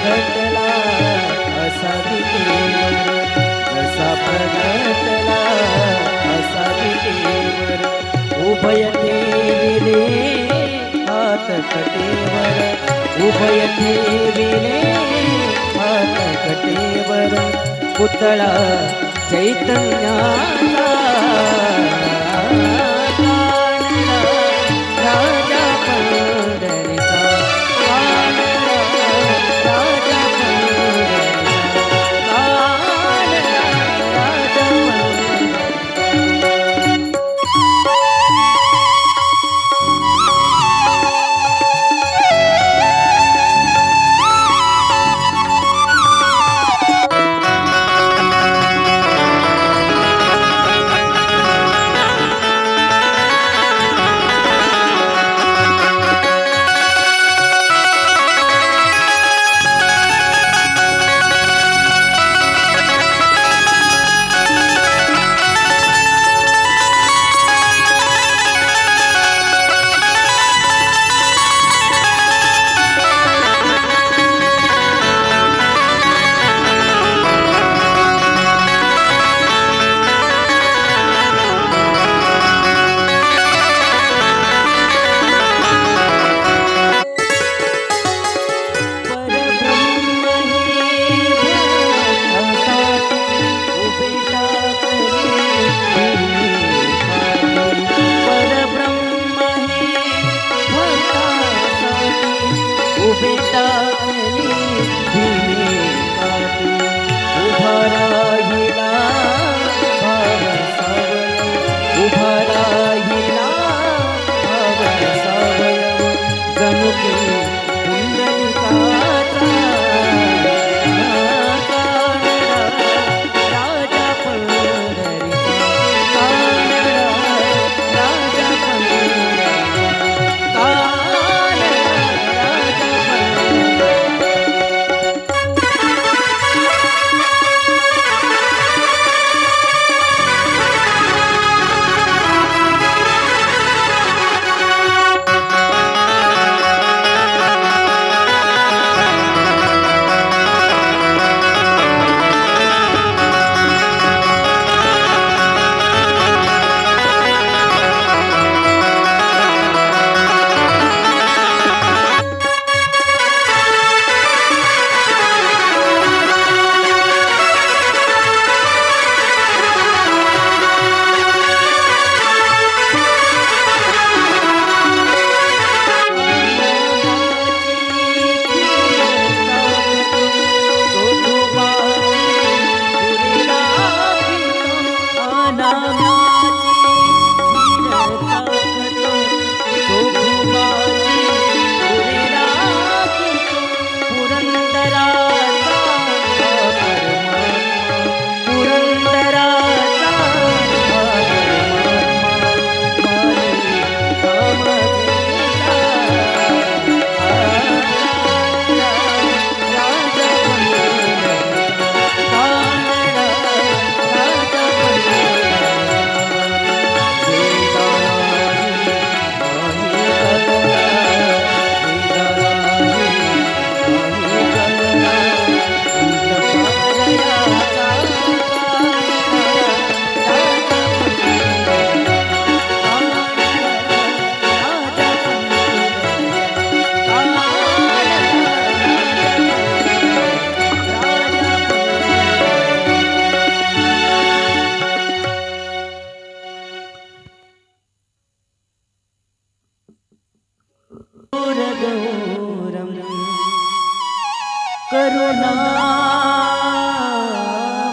प्रगटला असा विटेवर, जसा प्रगटला असा विटेवर, उभय ठेविले हात कटेवर, उभय ठेविले हात कटेवर, पुतळा चैतन्याचा राजा पंढरीचा, राजा पंढरीचा, राजा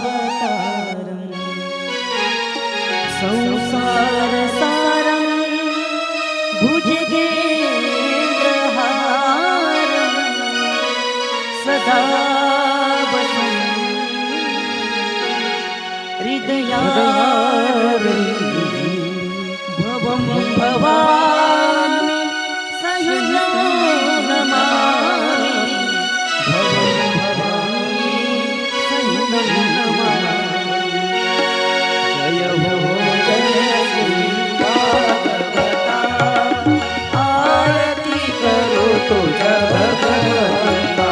करुणावतारम् संसारसारं भुजगेन्द्रहारं सदा वसं हृदयारविन्दे भवं भवामि सहितं नमामि भवं भवामि सहितं नमामि। जय हो जय श्री भागवता, आरती करो तुझ्या भगवंता,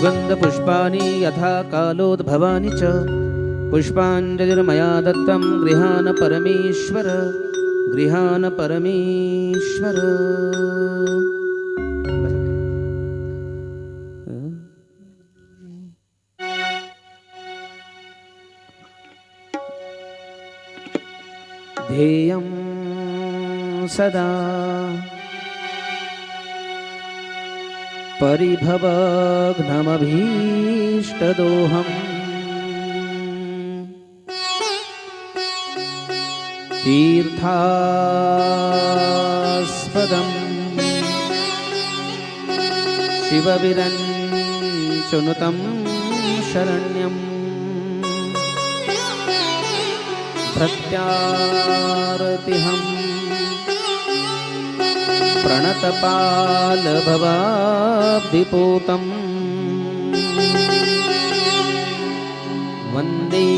सुगन्धपुष्पाणि यथा कालोद्भवानि च पुष्पाञ्जलिर्मया दत्तं गृहाण परमेश्वर गृहाण परमेश्वर। ध्येयं सदा परिभवघ्नमभीष्टदोहम् तीर्थास्पदम् शिवविरञ्चनुतं शरण्यम् प्रत्यार्तिहम् प्रणतपालभवाब्धिपूतम् वन्दे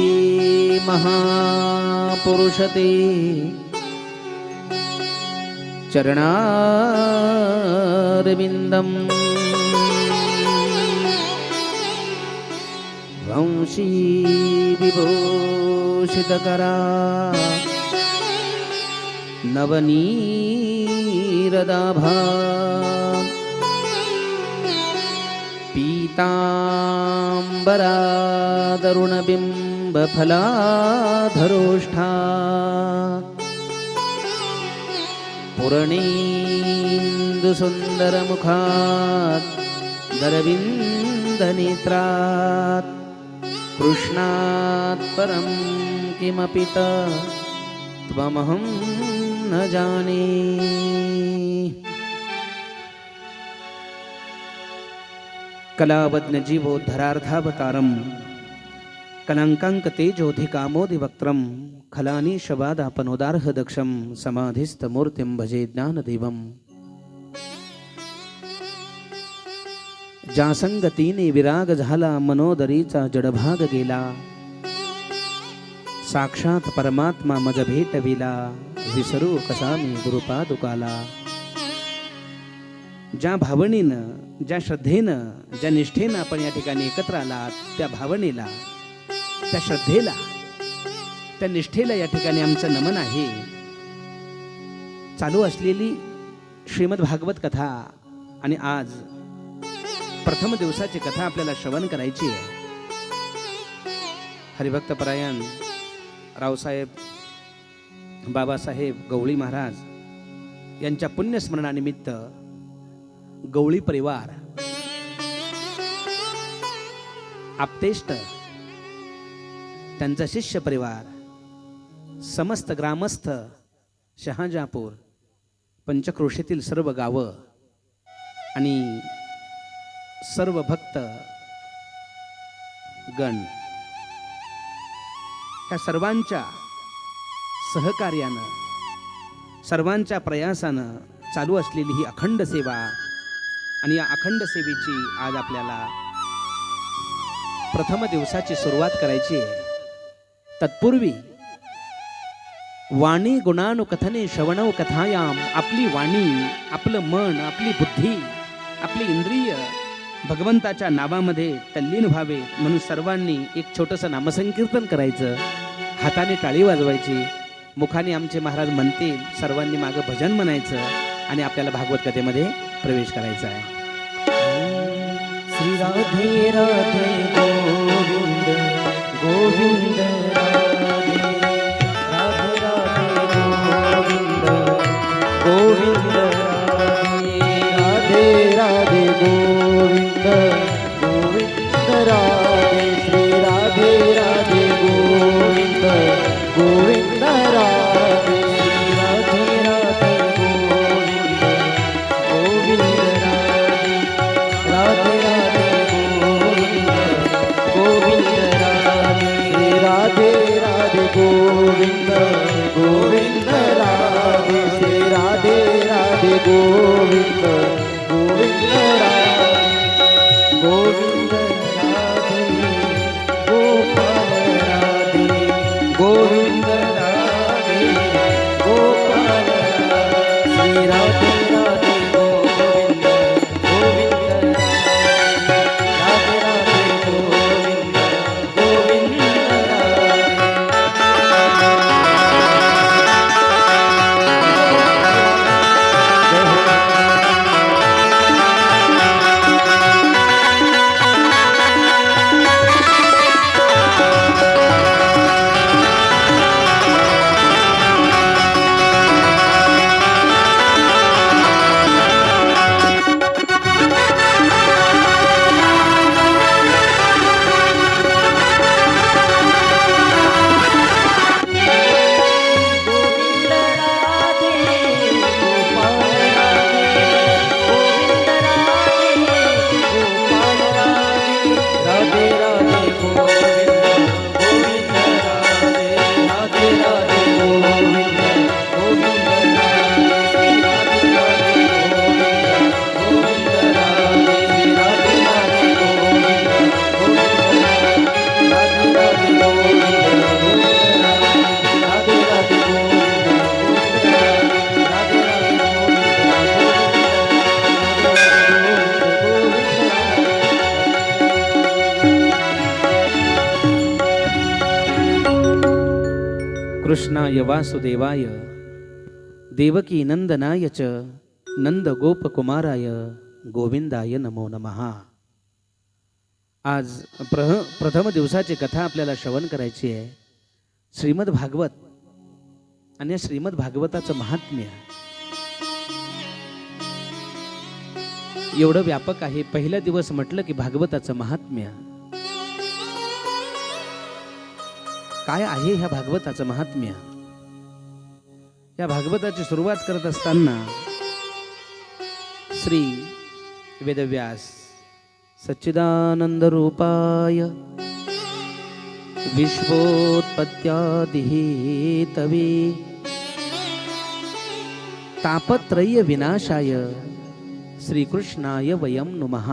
महापुरुषते चरणारविन्दम् वंशी विभूषितकरा नवनीरदाभा पीताम्बरादरुणबिम्बफलाधरोष्ठा पूर्णेन्दुसुन्दरमुखात् दरविन्दनेत्रात् कृष्णात् परं किमपि त्वमहं न जाने। कलावज्ञ जीवोद्धरार्थावतारम कलंकांक तेजोधिकामोदिवक्त्रम खलानीशवादापनोदार्ह दक्षम समाधिस्थमूर्तिं भजे ज्ञानदेवम। ज्या संगतीने विराग झाला मनोदरीचा जडभाग गेला साक्षात परमात्मा मज भेटविला विसरू कसा मी गुरुपादुकाला। ज्या भावनेनं ज्या श्रद्धेनं ज्या निष्ठेनं आपण या ठिकाणी एकत्र आलात त्या भावनेला त्या श्रद्धेला त्या निष्ठेला या ठिकाणी आमचं नमन आहे। चालू असलेली श्रीमद भागवत कथा आणि आज प्रथम दिवसाची कथा आपल्याला श्रवण करायची आहे। हरिभक्त परायण रावसाहेब बाबासाहेब गवळी महाराज यांच्या पुण्यस्मरणानिमित्त गवळी परिवार आप्तेष्ट त्यांचा शिष्य परिवार समस्त ग्रामस्थ शहाजापूर पंचक्रोशीतील सर्व गावं आणि सर्व भक्त गण त्या सर्वांच्या सहकार्यानं सर्वांच्या प्रयासानं चालू असलेली ही अखंड सेवा आणि या अखंड सेवेची आज आपल्याला प्रथम दिवसाची सुरुवात करायची आहे। तत्पूर्वी वाणी गुणानुकथने श्रवणव कथायाम आपली वाणी आपलं मन आपली बुद्धी आपली इंद्रिय भगवंताच्या नावामध्ये तल्लीन व्हावे म्हणून सर्वांनी एक छोटंसं नामसंकीर्तन करायचं। हाताने टाळी वाजवायची मुखाने आमचे महाराज म्हणतील सर्वांनी मागं भजन म्हणायचं आणि आपल्याला भागवत कथेमध्ये प्रवेश करायचा आहे। श्री राधे राधे गोविंद गोविंद राधे राधे राधे गोविंद गोविंद राधे राधे गोविंद गोविंद राधे श्री राधे राधे गोविंद गोविंद राधे राधे राधे गोविंद गोविंद राधे राधे गोविंद राधे राधे गोविंद गोविंद राधे श्री राधे राधे गोविंद गोविंद राधे गोविंद राधे गोपाल राधे गोविंद राधे गोपाल श्री राधे राधे गोविंद गोविंद राधे कृष्णाय वासुदेवाय देवकी नंदनाय च नंद गोपकुमाराय गोविंदाय नमो नमः. आज प्रथम दिवसाची कथा आपल्याला श्रवण करायची आहे. श्रीमद भागवत आणि श्रीमद भागवताचं महात्म्य एवढं व्यापक आहे. पहिला दिवस म्हटलं की भागवताचं महात्म्य काय आहे. ह्या भागवताचं महात्म्य, या भागवताची सुरुवात करत असताना श्री वेदव्यास सच्चिदानंद रूपाय विश्वोत्पत्त्यादिहेतवे तापत्रय विनाशाय श्रीकृष्णाय वयं नुमः.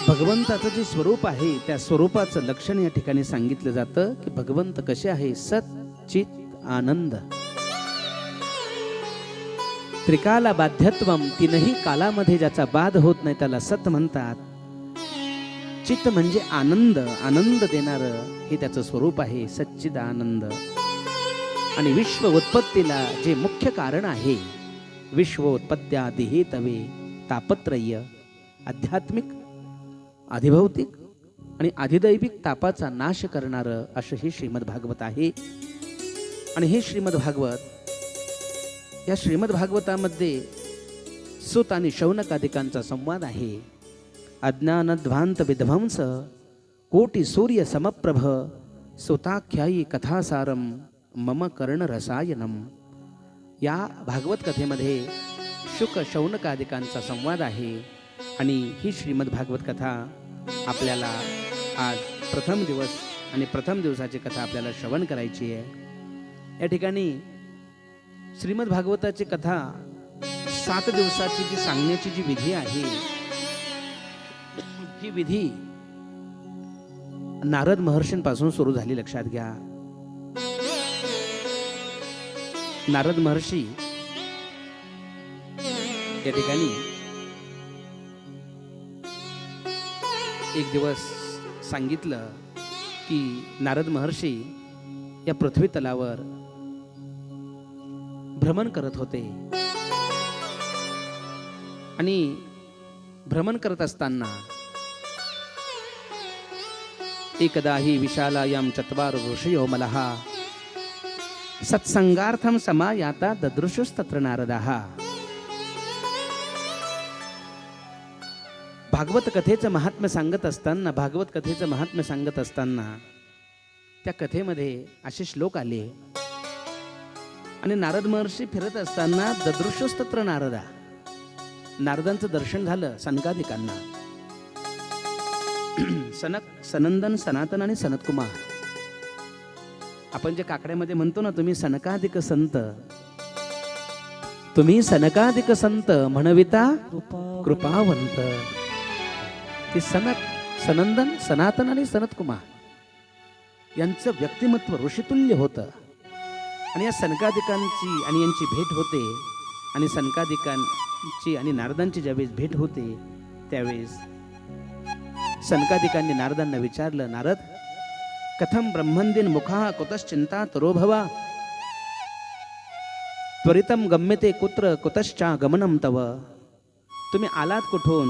भगवंताचं जे स्वरूप आहे त्या स्वरूपाचं लक्षण या ठिकाणी सांगितलं जातं की भगवंत कसे आहे. सत चित आनंद. त्रिकाला बाध्यत्वम, तीनही कालामध्ये ज्याचा बाध होत नाही त्याला सत म्हणतात. चित्त म्हणजे आनंद, आनंद देणारं हे त्याचं स्वरूप आहे, सच्चिद आनंद. आणि विश्व उत्पत्तीला जे मुख्य कारण आहे, विश्वोत्पत्त्यादिहेतवे तापत्रय, आध्यात्मिक, अधिभौतिक आणि अधिदैविक तापाचा नाश करणारं असं हे श्रीमद भागवत आहे. आणि हे श्रीमद भागवत, या श्रीमद भागवतामध्ये सूत आणि शौनकादिकांचा संवाद आहे. अज्ञानध्वांत विध्वंस कोटी सूर्य समप्रभ सुताख्यायी कथासारम मम कर्णरसायनम. या भागवत कथेमध्ये शुक शौनकादिकांचा संवाद आहे. आणि ही श्रीमद भागवत कथा आपल्याला आज प्रथम दिवस आणि प्रथम दिवसाची कथा आपल्याला श्रवण करायची आहे. या ठिकाणी श्रीमद भागवताची कथा 7 दिवसाची जी सांगण्याची जी विधी आहे, ही विधी नारद महर्षींपासून सुरू झाली. लक्षात घ्या, नारद महर्षी या ठिकाणी एक दिवस सांगितलं की नारद महर्षी या पृथ्वी तलावर भ्रमण करत होते. आणि भ्रमण करत असताना एकदाही विशालायां चत्वारो ऋषयो मलः सत्संगार्थम समायाता ददृशुस्तत्र नारदाः. भागवत कथेचं महात्म्य सांगत असताना, भागवत कथेचं महात्म्य सांगत असताना त्या कथेमध्ये असे श्लोक आले. आणि नारद महर्षी फिरत असताना ददृशुस्तत्र नारदा, नारदांचं दर्शन झालं सनकादिकांना. सनक, सनंदन, सनातन आणि सनतकुमार. आपण जे काकड्यामध्ये म्हणतो ना, तुम्ही सनकादिक संत, तुम्ही सनकादिक संत म्हणविता कृपावंत. ते सनक, सनंदन, सनातन आणि सनतकुमार यांचं व्यक्तिमत्व ऋषितुल्य होतं. आणि या सनकादिकांची आणि यांची भेट होते. आणि सनकादिकांची आणि नारदांची ज्यावेळेस भेट होते त्यावेळेस सनकादिकांनी नारदांना विचारलं, नारद, कथम ब्रह्मंदिन मुखा कुतश्चिंता तरोभवा त्वरितम गम्यते कुत्र कुतश्चा गमनम तव. तुम्ही आलात कुठून,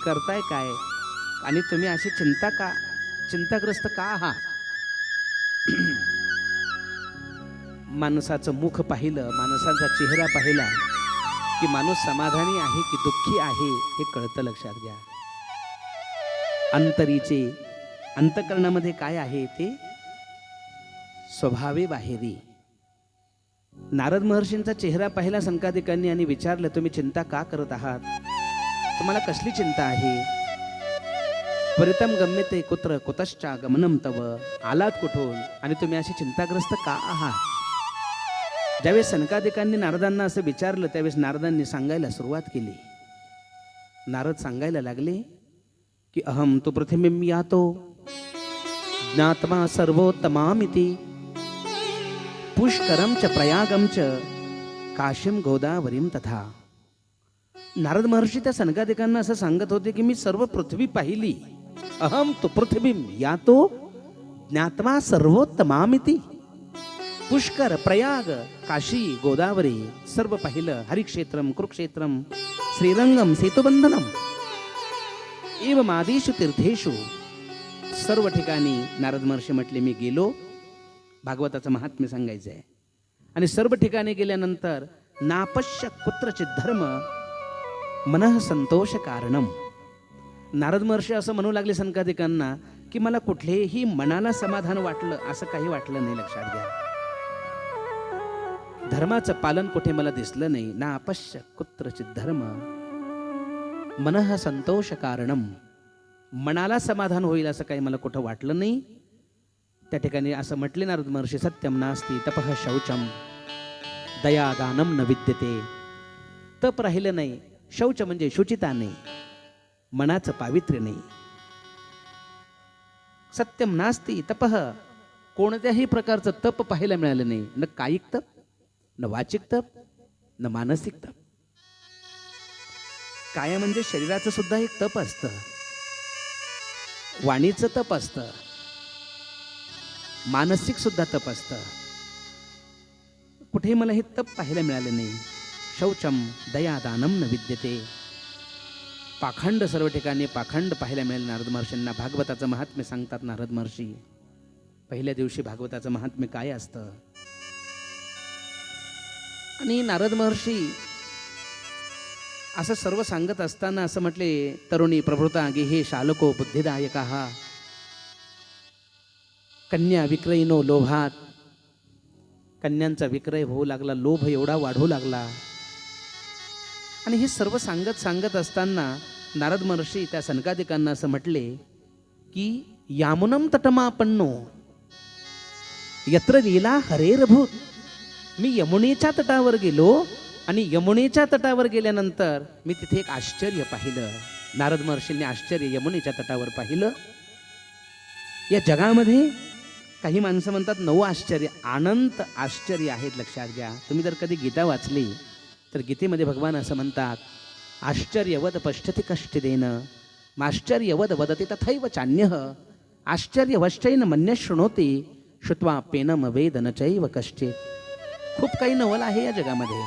करताय काय, आणि तुम्ही अशी चिंताग्रस्त का आहात. माणसाचं मुख पाहिलं, माणसाचा चेहरा पाहिला की माणूस समाधानी आहे की दुःखी आहे हे कळतं. लक्षात घ्या, अंतरीचे, अंतकरणामध्ये काय आहे ते स्वभावे बाहेरी. नारद महर्षींचा चेहरा पाहिला सनकादिकांनी आणि विचारलं, तुम्ही चिंता का करत आहात, तुम्हाला कसली चिंता आहे. परितम गम्यते कुत्र कुतश्चा गमनम तव. आलात कुठून आणि तुम्ही अशी चिंताग्रस्त का आहात. ज्यावेळेस सनकादिकांनी नारदांना असं विचारलं त्यावेळेस नारदांनी सांगायला सुरुवात केली. नारद सांगायला लागले की अहम तु पृथिवीं यातो ज्ञात्मा सर्वोत्तमामिति पुष्करम च प्रयागम च काशीम गोदावरीम तथा. नारद महर्षी त्या सनकादिकांना असं सांगत होते की मी सर्व पृथ्वी पाहिली. अहम तु पृथ्वीं यातो ज्ञात्मा सर्वोत्तमामिति. पुष्कर, प्रयाग, काशी, गोदावरी सर्व पाहिलं. हरिक्षेत्रम, कुरुक्षेत्रम, श्रीरंगम, सेतुबंधनम एवमादिषु तीर्थेषु, सर्व ठिकाणी नारद महर्षी म्हटले मी गेलो, भागवताचं महात्म्य सांगायचं आहे. आणि सर्व ठिकाणी गेल्यानंतर नापश्य कुत्रचित धर्म मनः संतोष कारणम. नारद महर्षी असं म्हणू लागले संकादिकांना की मला कुठलेही मनाला समाधान वाटलं असं काही वाटलं नाही. लक्षात घ्या, धर्माचं पालन कुठे मला दिसलं नाही. ना अपश्य कुत्रचित धर्म मनः संतोष कारणम, मनाला समाधान होईल असं काही मला कुठं वाटलं नाही. त्या ठिकाणी असं म्हटले नारद महर्षी, सत्यम नास्ति तपः शौचम दया दानम न विद्यते. तप राहिलं नाही, शौच म्हणजे शुचिता नाही, मनाचं पावित्र्य नाही. सत्यम नास्ति तपः, कोणत्याही प्रकारचं तप पाहायला मिळालं नाही. न कायिक तप, न वाचिक तप, न मानसिक तप. काय म्हणजे शरीराचं सुद्धा एक तप असतं, वाणीचं तप असतं, मानसिक सुद्धा तप असतं. कुठेही मला हे तप पाहायला मिळालं नाही. शौचम दया दानम न विद्यते. पाखंड, सर्व ठिकाणी पाखंड पाहायला मिळेल नारद महर्षींना. भागवताचं महात्म्य सांगतात नारद महर्षी. पहिल्या दिवशी भागवताचं महात्म्य काय असतं. आणि नारद महर्षी असं सर्व सांगत असताना असं म्हटले, तरुणी प्रभृता गेहे शालको बुद्धिदायका, कन्या विक्रयिनो लोभात. कन्यांचा विक्रय होऊ लागला, लोभ एवढा वाढू लागला. आणि हे सर्व सांगत असताना नारद महर्षी त्या सनकादिकांना असं म्हटले की यामुनम तटमापन्नो यत्र लीला हरेरभूत. मी यमुनेच्या तटावर गेलो आणि यमुनेच्या तटावर गेल्यानंतर मी तिथे एक आश्चर्य पाहिलं. नारद महर्षींनी आश्चर्य यमुनेच्या तटावर पाहिलं. या जगामध्ये काही माणसं म्हणतात 9 आश्चर्य, अनंत आश्चर्य आहेत. लक्षात घ्या, तुम्ही जर कधी गीता वाचली तर गीतेमध्ये भगवान असं म्हणतात, आश्चर्यवद पश्यति कष्टिदेन माश्चर्यवद वदति तथैव चान्यः आश्चर्यवश्चैन मन्यः शृणोति श्रुत्वा पेनम वेद न चैव कश्चित्. खूप काही नवल आहे या जगामध्ये.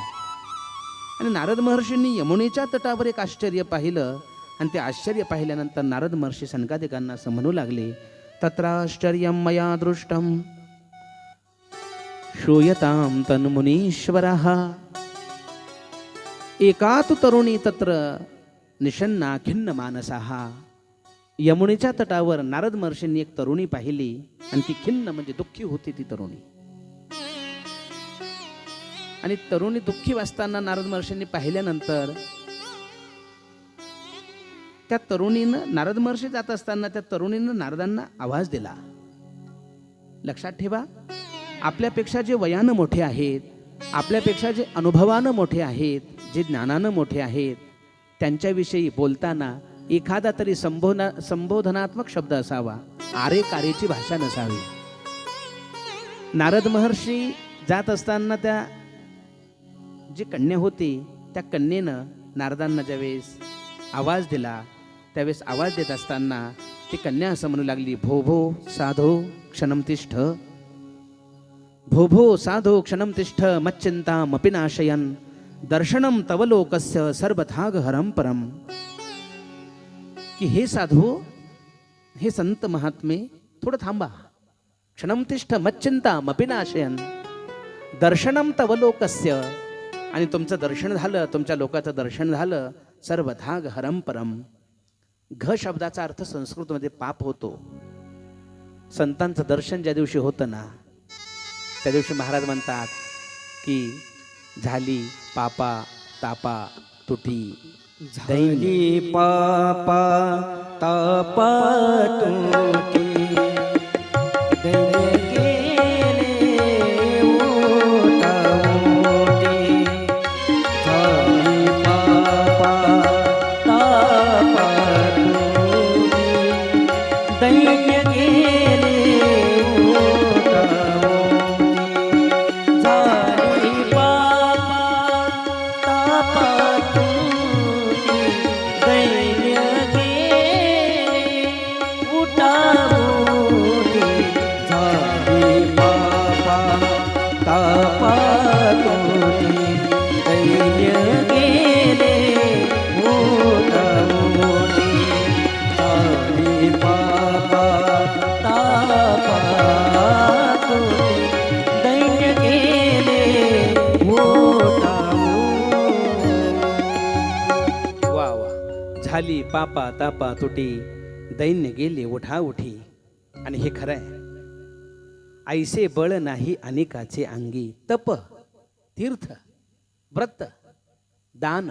आणि नारद महर्षींनी यमुनेच्या तटावर एक आश्चर्य पाहिलं. आणि ते आश्चर्य पाहिल्यानंतर नारद महर्षी सनकादिकांना असं म्हणू लागले, तत्राश्चर्यं मया दृष्टं श्रूयतां तन्मुनीश्वरः. एका तु तरुणी तत्र निषन्ना खिन्न मानसाः. यमुनेच्या तटावर नारद महर्षींनी एक तरुणी पाहिली आणि ती खिन्न म्हणजे दुःखी होती ती तरुणी. आणि तरुणी दुःखी असताना नारद महर्षींनी पाहिल्यानंतर त्या तरुणीनं, नारद महर्षी जात असताना त्या तरुणीनं नारदांना आवाज दिला. लक्षात ठेवा, आपल्यापेक्षा जे वयानं मोठे आहेत, आपल्यापेक्षा जे अनुभवानं मोठे आहेत, जे ज्ञानानं मोठे आहेत, त्यांच्याविषयी बोलताना एखादा तरी संबोधनात्मक शब्द असावा, आरे कारेची भाषा नसावी. नारद महर्षी जात असताना त्या जी कन्या होती त्या कन्येनं नारदांना ज्यावेळेस आवाज दिला, त्यावेळेस आवाज देत असताना ती कन्या असं म्हणू लागली, भो भो साधो क्षणम तिष्ठ, भो भो साधो क्षणम तिष्ठ मच्चिंतामपि नाशयन् दर्शनम तव लोकस्य सर्वथाग हरम परम. की हे साधू, हे संत महात्मे, थोडं थांबा. क्षणम तिष्ठ मच्चिंतामपि नाशयन् दर्शनम तव लोकस्य. आणि तुमचं दर्शन झालं, तुमच्या लोकाचं दर्शन झालं, सर्वथाग हरम परम. घ शब्दाचा अर्थ संस्कृतमध्ये पाप होतो. संतांचं दर्शन ज्या दिवशी होतं ना, त्या दिवशी महाराज म्हणतात की झाली पापा तापा तुटी, झाली पापा तापा तुटी, दैन्य केले ओटा ओटी. झाली पापा तापा तुटी, दैन्य केले ओटा ओटी. झाली पापा तापा तुटी, दैन्य केले ओटा ओटी. झाली तापातोनी दैन्य गेले मोठामोठी झाली पापा तापातोनी दैन्य गेले मोठामोठी. वा वा. झाली पापा तापा तुटी दैन्य गेले उठा उठी. आणि हे खरं आहे. ऐसे बळ नाही अनेकाचे अंगी. तप, तीर्थ, व्रत, दान.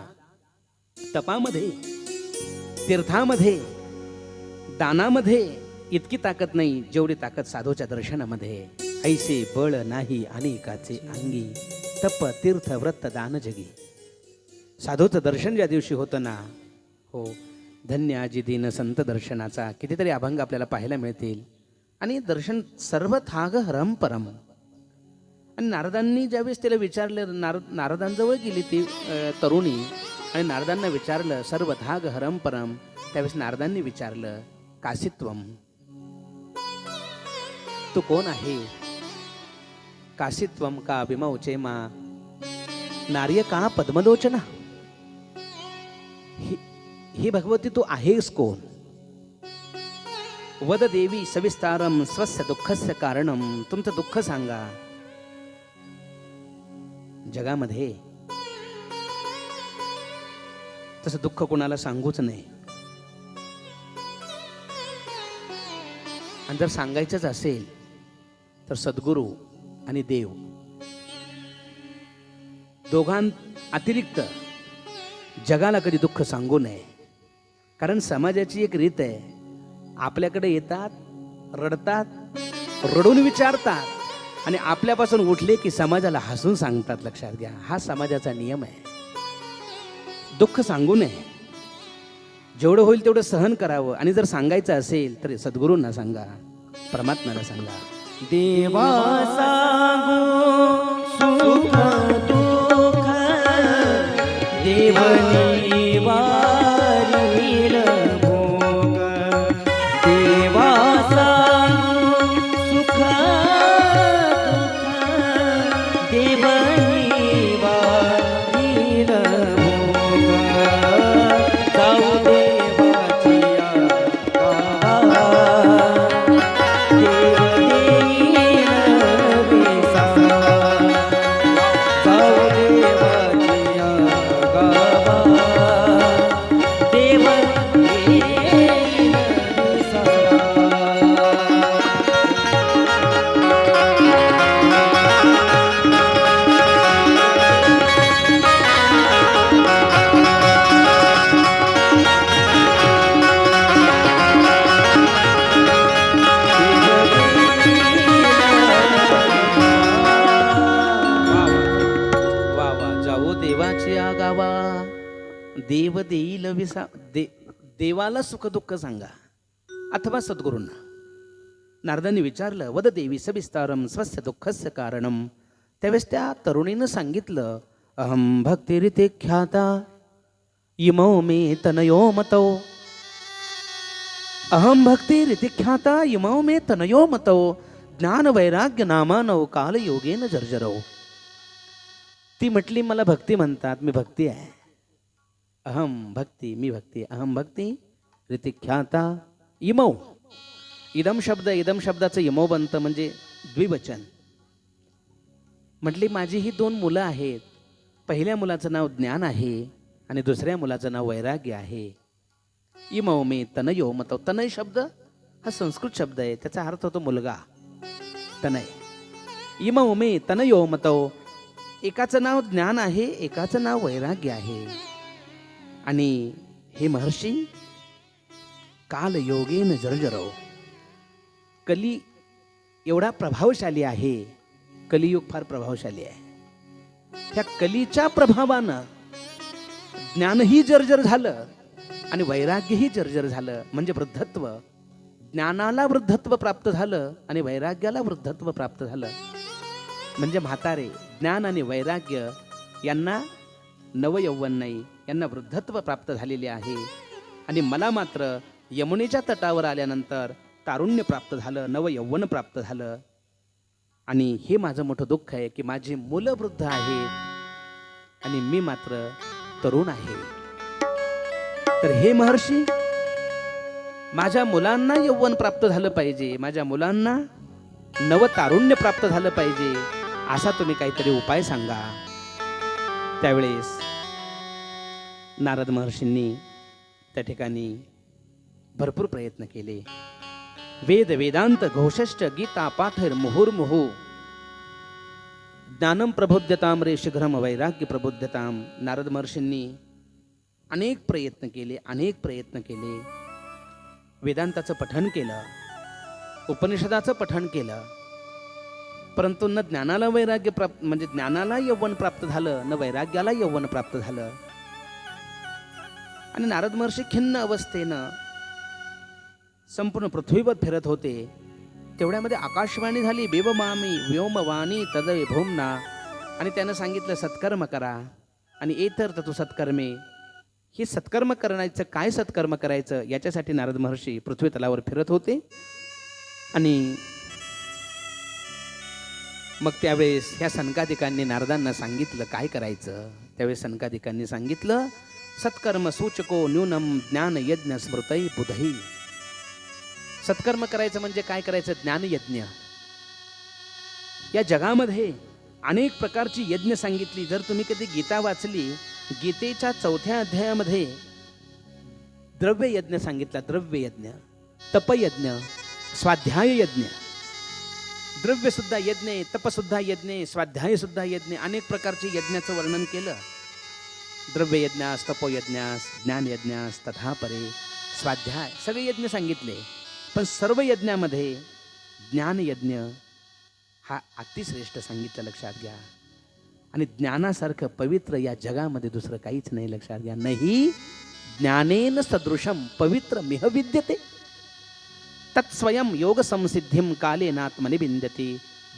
तपामध्ये, तीर्थामध्ये, दानामध्ये इतकी ताकद नाही जेवढी ताकद साधूच्या दर्शनामध्ये. ऐसे बळ नाही अनेकाचे अंगी. तप, तीर्थ, व्रत, दान जगी. साधूचं दर्शन ज्या दिवशी होतं ना, हो, धन्य आजी दिन संत दर्शनाचा कितीतरी अभंग आपल्याला पाहायला मिळतील. आणि दर्शन सर्व थाग हरम परम. आणि नारदांनी ज्यावेळेस त्याला विचारलं, नारदांजवळ गेली ती तरुणी आणि नारदांना विचारलं सर्व थाग हरम परम. त्यावेळेस नारदांनी विचारलं कासित्वम, तू कोण आहे? कासित्वम का विमौचेमा नार्य का पद्मलोचना. ही भगवती तू आहेस कोण? वद देवी सविस्तारम स्वस्य दुःखस्य कारणम. तुमचं दुःख सांगा. जगामध्ये तसं दुःख कोणाला सांगूच नाही. आणि जर सांगायचंच असेल तर सद्गुरू आणि देव दोघां अतिरिक्त जगाला कधी दुःख सांगू नये. कारण समाजाची एक रीत आहे, आपल्याकडे येतात, रडतात, रडून विचारतात आणि आपल्यापासून उठले की समाजाला हसून सांगतात. लक्षात घ्या, हा समाजाचा नियम आहे. दुःख सांगू नये. जेवढं होईल तेवढं सहन करावं. आणि जर सांगायचं असेल तर सद्गुरूंना सांगा, परमात्म्याला सांगा. देवा सांगू सुख दुःख देवनी वारील भोग. देवा सांगू सुख दुःख देवनी वारील भोग. जाऊ देवाचिया गावा देव देईल विसा. देवाला सुख दुःख सांगा अथवा सद्गुरूंना. नारदांनी विचारलं वद देवी सविस्तारम स्वस्य दुःखस्य कारणम. त्यावेळेस त्या तरुणीनं सांगितलं अहम भक्तिरिते ख्याता इमो मे तनयो मतो. अहम भक्तिरिते ख्याता इमो मे तनयो मतो. ज्ञान वैराग्य नामानव काल योगेन जर्जरव. ती म्हटली मला भक्ती म्हणतात, मी भक्ती आहे. अहम भक्ती, मी भक्ती. अहम भक्ती रीती ख्याता इमौ. इदम शब्द, इदम शब्दाचं इमौ बनतं म्हणजे द्विवचन. म्हटली माझी ही दोन मुलं आहेत. पहिल्या मुलाचं नाव ज्ञान आहे आणि दुसऱ्या मुलाचं नाव वैराग्य आहे. इमौ मे तनयो मतो. तनय शब्द हा संस्कृत शब्द आहे, त्याचा अर्थ होतो मुलगा. तनय. इमौ मे तनयो मतो. एकाचं नाव ज्ञान आहे, एकाचं नाव वैराग्य आहे. आणि हे महर्षी काल योगेन जर्जरव. कली एवढा प्रभावशाली आहे. कलियुग फार प्रभावशाली आहे. त्या कलीच्या प्रभावानं ज्ञानही जर्जर झालं आणि वैराग्यही जर्जर झालं. म्हणजे वृद्धत्व, ज्ञानाला वृद्धत्व प्राप्त झालं आणि वैराग्याला वृद्धत्व प्राप्त झालं. म्हणजे म्हातारे ज्ञान आणि वैराग्य यांना नवयौवन नाही, यांना वृद्धत्व प्राप्त झालेले आहे. आणि मला मात्र यमुनेच्या तटावर आल्यानंतर तारुण्य प्राप्त झालं, नवयौवन प्राप्त झालं. आणि हे माझं मोठं दुःख आहे की माझी मुलं वृद्ध आहेत आणि मी मात्र तरुण आहे. तर हे महर्षी, माझ्या मुलांना यौवन प्राप्त झालं पाहिजे, माझ्या मुलांना नवतारुण्य प्राप्त झालं पाहिजे, असा तुम्ही काहीतरी उपाय सांगा. त्यावेळेस नारद महर्षींनी त्या ठिकाणी भरपूर प्रयत्न केले. वेद वेदांत घोषश्च गीता पाठैर मुहुर्मुहु ज्ञानम प्रबोध्यताम रे शीघ्रम वैराग्य प्रबोध्यताम. नारद महर्षींनी अनेक प्रयत्न केले. वेदांताचं पठण केलं, उपनिषदाचं पठण केलं, परंतु न ज्ञानाला वैराग्य प्राप्त, म्हणजे ज्ञानाला यौवन प्राप्त झालं, न वैराग्याला यौवन प्राप्त झालं. आणि नारद महर्षी खिन्न अवस्थेनं संपूर्ण पृथ्वीवर फिरत होते. तेवढ्यामध्ये आकाशवाणी झाली, बेवमामी व्योमवाणी तदय भूमना. आणि त्यानं सांगितलं सत्कर्म करा आणि एतर तू सत्कर्मे. हे सत्कर्म करायचं, काय सत्कर्म करायचं याच्यासाठी नारद महर्षी पृथ्वी तलावर फिरत होते. आणि मग त्यावेळेस ह्या सनकादिकांनी नारदांना सांगितलं काय करायचं. त्यावेळेस सनकादिकांनी सांगितलं सत्कर्म सूचको न्यूनम ज्ञान यज्ञ स्मृतै बुधई. सत्कर्म करायचं म्हणजे काय करायचं, ज्ञानयज्ञ. या जगामध्ये अनेक प्रकारची यज्ञ सांगितली. जर तुम्ही कधी गीता वाचली, गीतेच्या 4थ्या अध्यायामध्ये द्रव्य यज्ञ सांगितला. द्रव्य यज्ञ, तपयज्ञ, स्वाध्याय यज्ञ. द्रव्य सुद्धा यज्ञ, तपसुद्धा यज्ञ, स्वाध्याय सुद्धा यज्ञ, अनेक प्रकारचे यज्ञाचं वर्णन केलं. द्रव्य यज्ञास, तपोयज्ञास, ज्ञान यज्ञास, तथा परे, स्वाध्याय, सगळे यज्ञ सांगितले. पण सर्व यज्ञामध्ये ज्ञानयज्ञ हा अतिश्रेष्ठ सांगितलं, लक्षात घ्या. आणि ज्ञानासारखं पवित्र या जगामध्ये दुसरं काहीच नाही, लक्षात घ्या. नाही ज्ञानेन सदृशम पवित्र मिह विद्यते तत्स्वयं योग संसिद्धिम कालेनात्मनि विंदते.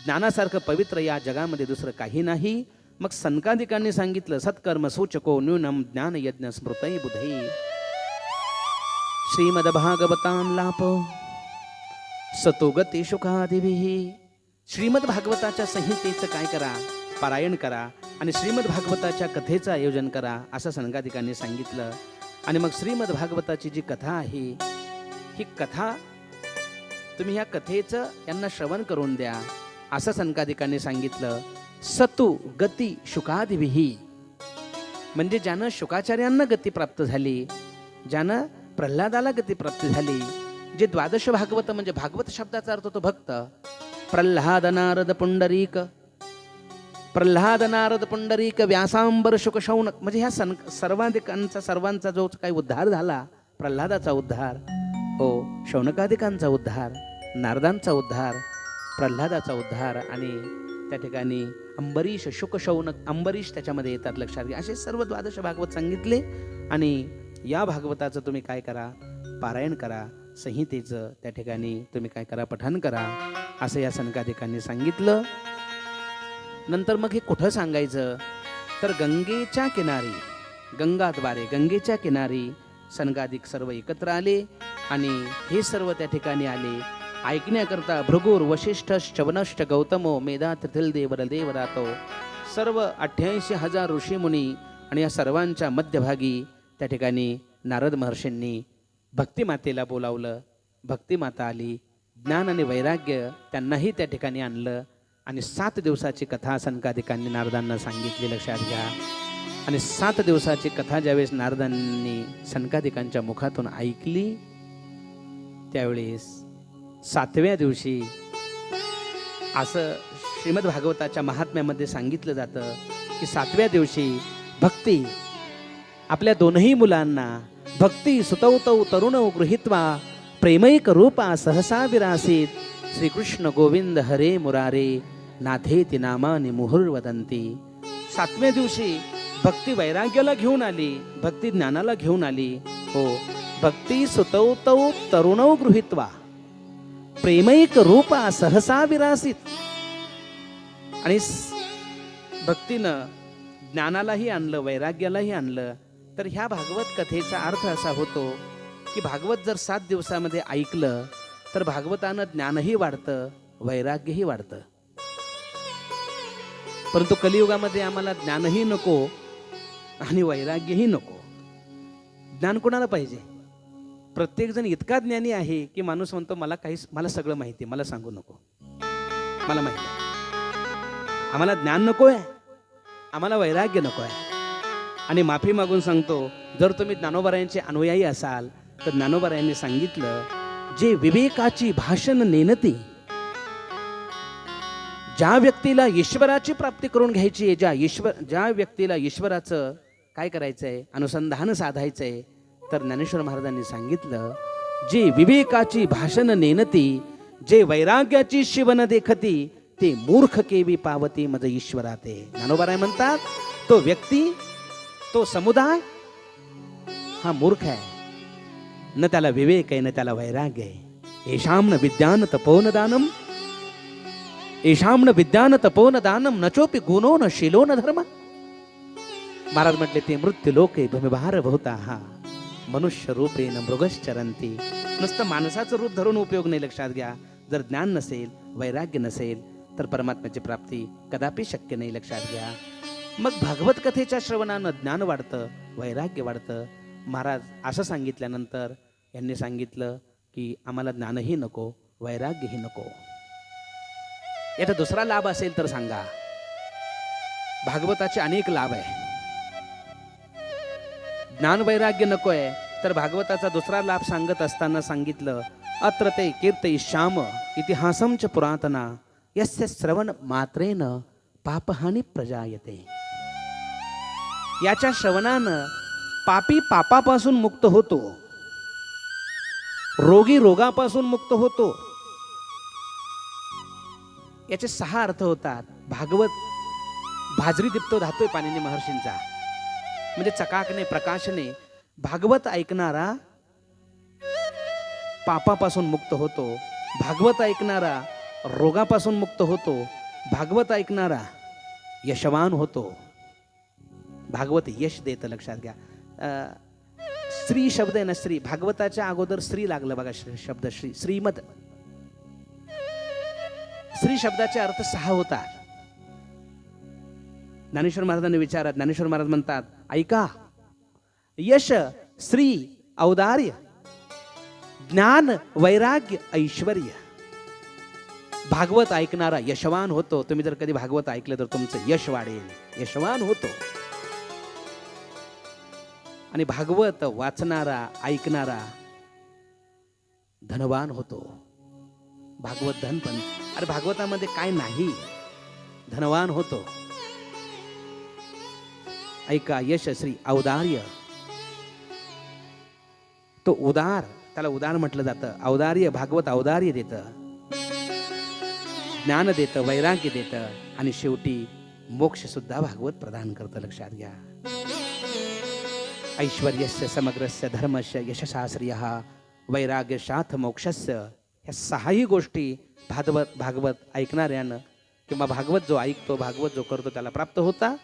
ज्ञानासारखं पवित्र या जगामध्ये दुसरं काही नाही. मग सनकादिकांनी सांगितलं सत्कर्म सूचको न्यूनम ज्ञान यज्ञ स्मृतै बुधै. श्रीमद्भागवतांलाप सतोगती शुकादिभिः. श्रीमद भागवताच्या संहितेचं काय करा, पारायण करा आणि श्रीमद भागवताच्या कथेचं आयोजन करा असं सनकादिकांनी सांगितलं. आणि मग श्रीमद भागवताची जी कथा आहे, ही कथा तुम्ही ह्या कथेचं यांना श्रवण करून द्या असं सनकादिकांनी सांगितलं. सतु गती शुकादिभिः, म्हणजे ज्यानं शुकाचार्यांना गती प्राप्त झाली, ज्यानं प्रल्हादाला गती प्राप्त झाली. जे द्वादश भागवत, म्हणजे भागवत शब्दाचा अर्थ होतो भक्त. प्रल्हाद नारद पुंडरीक, प्रल्हाद नारद पुंडरीक व्यासांबर शुक शौनक. म्हणजे ह्या सर्वांचा जो काही उद्धार झाला, प्रल्हादाचा उद्धार, हो, शौनकादिकांचा उद्धार, नारदांचा उद्धार, प्रल्हादाचा उद्धार. आणि त्या ठिकाणी अंबरीश, शुक शौनक, अंबरीश त्याच्यामध्ये येतात, लक्षात घ्या. असे सर्व द्वादश भागवत सांगितले. आणि या भागवताचं तुम्ही काय करा, पारायण करा. संहितेचं त्या ठिकाणी तुम्ही काय करा, पठण करा असं या सनकादिकांनी सांगितलं. नंतर मग हे कुठं सांगायचं, तर गंगेच्या किनारी, गंगाद्वारे गंगेच्या किनारी सनकादिक सर्व एकत्र आले. आणि हे सर्व त्या ठिकाणी आले ऐकण्याकरता. भृगुर वशिष्ठ शवनष्ट गौतमो मेधा त्रिथिल देव रातो. सर्व 88,000 ऋषीमुनी. आणि या सर्वांच्या मध्यभागी त्या ठिकाणी नारद महर्षींनी भक्तिमातेला बोलावलं. भक्तिमाता आली. ज्ञान आणि वैराग्य त्यांनाही त्या ठिकाणी आणलं. आणि 7 दिवसाची कथा सनकादिकांनी नारदांना सांगितली, लक्षात घ्या. आणि 7 दिवसाची कथा ज्यावेळेस नारदांनी सनकादिकांच्या मुखातून ऐकली, त्यावेळेस 7व्या दिवशी असं श्रीमद भागवताच्या महात्म्यामध्ये सांगितलं जातं की 7व्या दिवशी भक्ती आपल्या दोनही मुलांना भक्ती सुतौतौ तरुणौ गृहीत्वा प्रेमैक रूपा सहसा विरासीत. श्रीकृष्ण गोविंद हरे मुरारे नाथेति नामानि मुहुर्वदन्ति. 7व्या दिवशी भक्ती वैराग्याला घेऊन आली, भक्ती ज्ञानाला घेऊन आली. हो, भक्ती सुतौतौ तरुणौ गृहीत्वा प्रेमैक रूपा सहसा विरासीत. आणि भक्तीनं ज्ञानालाही आणलं, वैराग्यालाही आणलं. तर ह्या भागवत कथेचा अर्थ असा होतो की भागवत जर 7 दिवसामध्ये ऐकलं तर भागवतानं ज्ञानही वाढतं, वैराग्यही वाढतं. परंतु कलियुगामध्ये आम्हाला ज्ञानही नको आणि वैराग्यही नको. ज्ञान कोणाला पाहिजे? प्रत्येकजण इतका ज्ञानी आहे की माणूस म्हणतो मला सगळं माहिती आहे, मला सांगू नको, मला माहिती आहे. आम्हाला ज्ञान नको आहे, आम्हाला वैराग्य नको आहे. आणि माफी मागून सांगतो, जर तुम्ही ज्ञानोबरायांचे अनुयायी असाल तर ज्ञानोबरायांनी सांगितलं, जे विवेकाची भाषण नेनती, ज्या व्यक्तीला ईश्वराची प्राप्ती करून घ्यायची आहे, ज्या व्यक्तीला ईश्वराचं काय करायचंय, अनुसंधान साधायचंय, तर ज्ञानेश्वर महाराजांनी सांगितलं, जे विवेकाची भाषण नेनती, जे वैराग्याची शिवन देखती, ते मूर्ख केवी पावती मज ईश्वराते. ज्ञानोबराय म्हणतात, तो व्यक्ती, तो समुदाय हा मूर्ख आहे, न त्याला विवेक आहे, न त्याला वैराग्य आहे. येषाम्न विद्यान तपोन दानम, येषाम्न विद्यान तपोन दानम, नचोपि गुणो न शीलो न धर्म. महाराज म्हटले, ते मृत्यू लोके भूमिभार भवता हा मनुष्य रूपेन मृगश्चरंती. नुसतं माणसाचं रूप धरून उपयोग नाही. लक्षात घ्या, जर ज्ञान नसेल, वैराग्य नसेल, तर परमात्म्याची प्राप्ती कदापि शक्य नाही. लक्षात घ्या. मग भागवत कथेच्या श्रवणानं ज्ञान वाढतं, वैराग्य वाढतं. महाराज असं सांगितल्यानंतर यांनी सांगितलं की आम्हाला ज्ञानही नको, वैराग्यही नको. याचा दुसरा लाभ असेल तर सांगा. भागवताचे अनेक लाभ आहे. ज्ञान वैराग्य नको आहे, तर भागवताचा दुसरा लाभ सांगत असताना सांगितलं, अत्र ते कीर्तयिष्याम इतिहासं च पुरातना यस्य श्रवण मात्रेन पापहानी प्रजायते. याच्या श्रवणानं पापी पापापासून मुक्त होतो, रोगी रोगापासून मुक्त होतो. याचे 6 अर्थ होतात. भागवत भाजरी दिपतो धातोय पाणिनी महर्षींचा, म्हणजे चकाकणे, प्रकाशने. भागवत ऐकणारा पापापासून मुक्त होतो, भागवत ऐकणारा रोगापासून मुक्त होतो, भागवत ऐकणारा यशवान होतो. भागवत यश देतं. लक्षात घ्या. श्री शब्द आहे ना, श्री, भागवताच्या अगोदर श्री लागलं बघा. शब्द श्री, श्रीमद. श्री शब्दाचे अर्थ 6 होतात. ज्ञानेश्वर महाराजांनी विचारत, ज्ञानेश्वर महाराज म्हणतात, ऐका, यश, श्री, औदार्य, ज्ञान, वैराग्य, ऐश्वर्य. भागवत ऐकणारा यशवान होतो. तुम्ही जर कधी भागवत ऐकलं तर तुमचं यश वाढेल, यशवान होतो. आणि भागवत वाचणारा, ऐकणारा धनवान होतो. भागवत धन पण, अरे भागवतामध्ये काय नाही, धनवान होतो. ऐका, यश, श्री, औदार्य. तो उदार, त्याला उदार म्हटलं जातं. औदार्य, भागवत औदार्य देतं, ज्ञान देतं, वैराग्य देतं, आणि शेवटी मोक्ष सुद्धा भागवत प्रदान करतं. लक्षात घ्या. ऐश्वर्यस्य समग्रस्य धर्मस्य यशशास्त्रीयः वैराग्यशाथ मोक्षस्य. ह्या 6ही गोष्टी भागवत ऐकणाऱ्यानं किंवा भागवत जो ऐकतो, भागवत जो करतो, त्याला प्राप्त होता.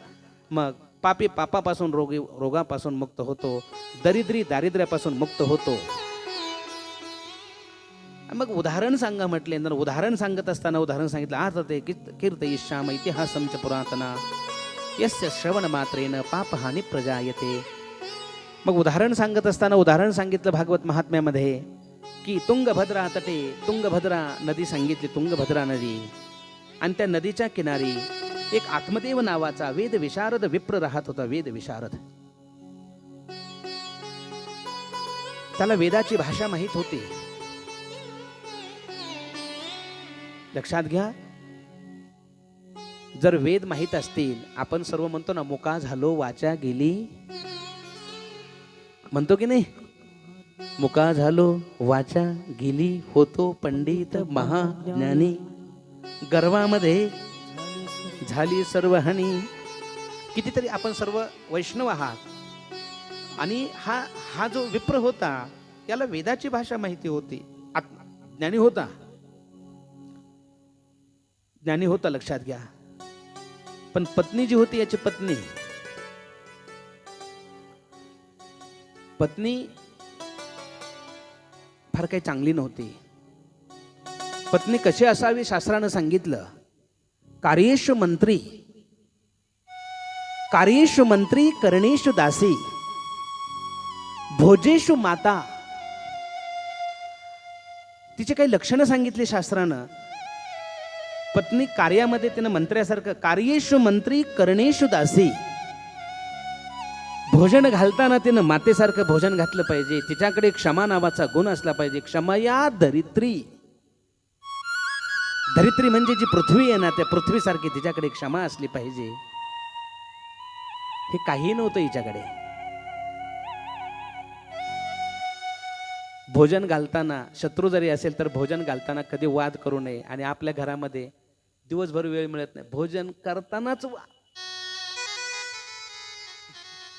मग पापी पापापासून, रोगापासून मुक्त होतो, दरिद्री दारिद्र्यापासून मुक्त होतो. मग उदाहरण सांगा म्हटले, तर उदाहरण सांगत असताना उदाहरण सांगितलं, अर्थ ते कीर्तयिष्याम इतिहासं च पुरातना यस्य श्रवण मात्रेन पापहानी प्रजायते. मग उदाहरण सांगत असताना उदाहरण सांगितलं भागवत महात्म्यामध्ये की तुंगभद्रा तटे, तुंगभद्रा नदी सांगितली, तुंगभद्रा नदी. आणि त्या नदीच्या किनारी एक आत्मदेव नावाचा वेद विशारद विप्र राहत होता. वेद विशारद, त्याला वेदाची भाषा माहित होती. लक्षात घ्या, जर वेद माहित असतील, आपण सर्व म्हणतो ना, मुका झालो वाचा गेली, म्हणतो की नाही, मुका झालो वाचा गेली, होतो पंडित महाज्ञानी, गर्वामध्ये झाली सर्व हानी. कितीतरी आपण सर्व वैष्णव आहात, आणि हा जो विप्र होता, याला वेदाची भाषा माहिती होती, ज्ञानी होता, ज्ञानी होता. लक्षात घ्या. पण पत्नी जी होती, याची पत्नी फार काही चांगली नव्हती. पत्नी कशी असावी शास्त्रानं सांगितलं. कार्येषु मंत्री कार्येषु मंत्री करणेषु दासी भोजेषु माता. तिचे काही लक्षणं सांगितली शास्त्रानं. पत्नी कार्यामध्ये तिनं मंत्र्यासारखं, कार्येषु मंत्री करणेषु दासी. भोजन घालताना तिनं मातेसारखं भोजन घातलं पाहिजे. तिच्याकडे क्षमा नावाचा गुण असला पाहिजे. क्षमया धरित्री. धरित्री म्हणजे जी पृथ्वी आहे ना, त्या पृथ्वीसारखी तिच्याकडे क्षमा असली पाहिजे. हे काही नव्हतं हिच्याकडे. भोजन घालताना शत्रू जरी असेल तर भोजन घालताना कधी वाद करू नये. आणि आपल्या घरामध्ये दिवसभर वेळ मिळत नाही, भोजन करतानाच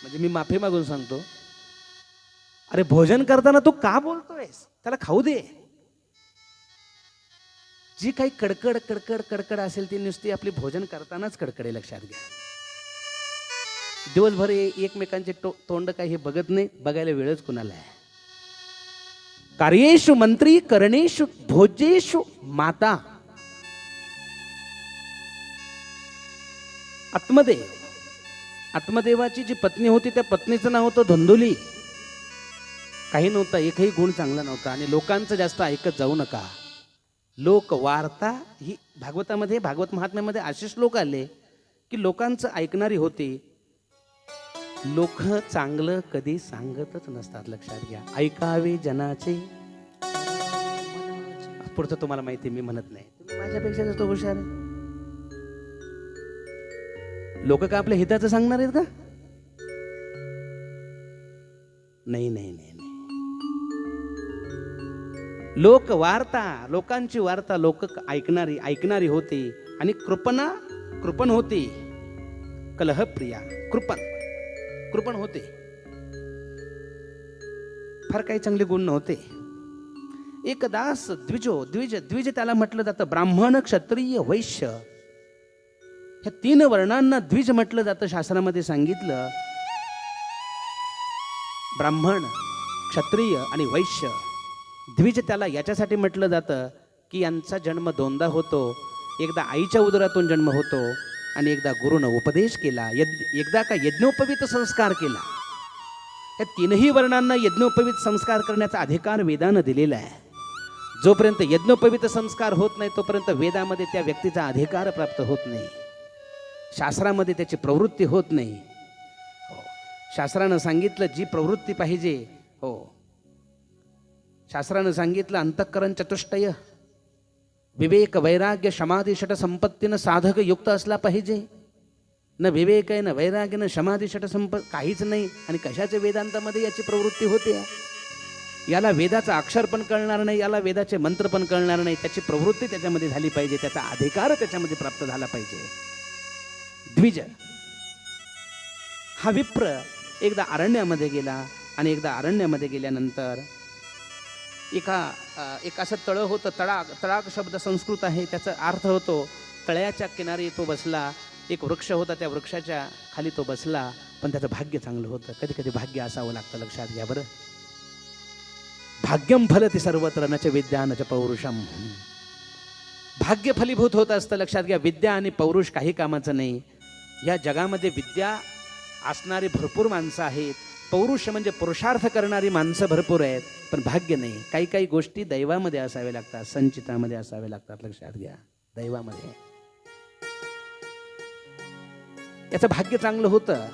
म्हणजे मी माफी मागून सांगतो, अरे भोजन करताना तू का बोलतोयस, त्याला खाऊ दे. जी काही कडकड कडकड कडकड असेल ती नुसती आपली भोजन करतानाच कडकडे. लक्षात घ्या. दिवसभर एकमेकांचे तोंड काही हे बघत नाही, बघायला वेळच कुणाला आहे. कार्येषु मंत्री करणेषु भोजेषु माता. आत्मदेव, आत्मदेवाची जी पत्नी होती त्या पत्नीचं नाव होतं धुंदुली. काही नव्हतं, एकही गुण चांगला नव्हता. आणि लोकांचं जास्त ऐकत जाऊ नका. लोक वार्ता ही भागवतामध्ये, भागवत महात्म्यामध्ये असे श्लोक आले की लोकांचं ऐकणारी होती. लोक चांगलं कधी सांगतच नसतात. लक्षात घ्या. ऐकावे जनाचे. पुढचं तुम्हाला माहिती, मी म्हणत नाही, तुम्ही माझ्यापेक्षा जास्त हुशार आहे. लोक का आपल्या हिताचं सांगणार आहेत का? नाही नाही नाही नाही. लोक वार्ता, लोकांची वार्ता लोक ऐकणारी होती. आणि कृपण होती. कलहप्रिया, कृपण होते. फार काही चांगले गुण नव्हते. एकदास द्विज त्याला म्हटलं जातं. ब्राह्मण, क्षत्रिय, वैश्य ह्या 3 वर्णांना द्विज म्हटलं जातं. शास्त्रामध्ये सांगितलं ब्राह्मण, क्षत्रिय आणि वैश्य. द्विज त्याला याच्यासाठी म्हटलं जातं की यांचा जन्म 2दा होतो. एकदा आईच्या उदरातून जन्म होतो आणि एकदा गुरुनं उपदेश केला. एकदा का यज्ञोपवीत संस्कार केला. या 3ही वर्णांना यज्ञोपवीत संस्कार करण्याचा अधिकार वेदानं दिलेला आहे. जोपर्यंत यज्ञोपवीत संस्कार होत नाही तोपर्यंत वेदामध्ये त्या व्यक्तीचा अधिकार प्राप्त होत नाही. शास्त्रामध्ये त्याची प्रवृत्ती होत नाही. शास्त्रानं सांगितलं जी प्रवृत्ती पाहिजे. हो, शास्त्रानं सांगितलं अंतःकरण चतुष्टय, विवेक, वैराग्य, समाधी, षट संपत्तीनं साधक युक्त असला पाहिजे. न विवेक आहे, न वैराग्य, न समाधी, षट काहीच नाही. आणि कशाच्या वेदांतामध्ये याची प्रवृत्ती होते. याला वेदाचं अक्षर पण कळणार नाही, याला वेदाचे मंत्र पण कळणार नाही. त्याची प्रवृत्ती त्याच्यामध्ये झाली पाहिजे, त्याचा अधिकार त्याच्यामध्ये प्राप्त झाला पाहिजे. द्विज हा विप्र एकदा अरण्यामध्ये गेला. आणि एकदा अरण्यामध्ये गेल्यानंतर एक असं तळं होतं. तळाग शब्द संस्कृत आहे, त्याचा अर्थ होतो तळ्याच्या किनारी तो बसला. एक वृक्ष होता, त्या वृक्षाच्या खाली तो बसला. पण त्याचं भाग्य चांगलं होतं. कधी कधी भाग्य असावं लागतं. लक्षात घ्या बरं. भाग्यम फलति सर्वत्र नच विद्या नच पौरुषम. भाग्य फलीभूत होत असतं. लक्षात घ्या. विद्या आणि पौरुष काही कामाचं नाही. या जगामध्ये विद्या असणारी भरपूर माणसं आहेत. पौरुष म्हणजे पुरुषार्थ करणारी माणसं भरपूर आहेत. पण भाग्य नाही. काही काही गोष्टी दैवामध्ये असाव्या लागतात, संचितामध्ये असाव्या लागतात. लक्षात घ्या. दैवामध्ये याचं भाग्य चांगलं होतं.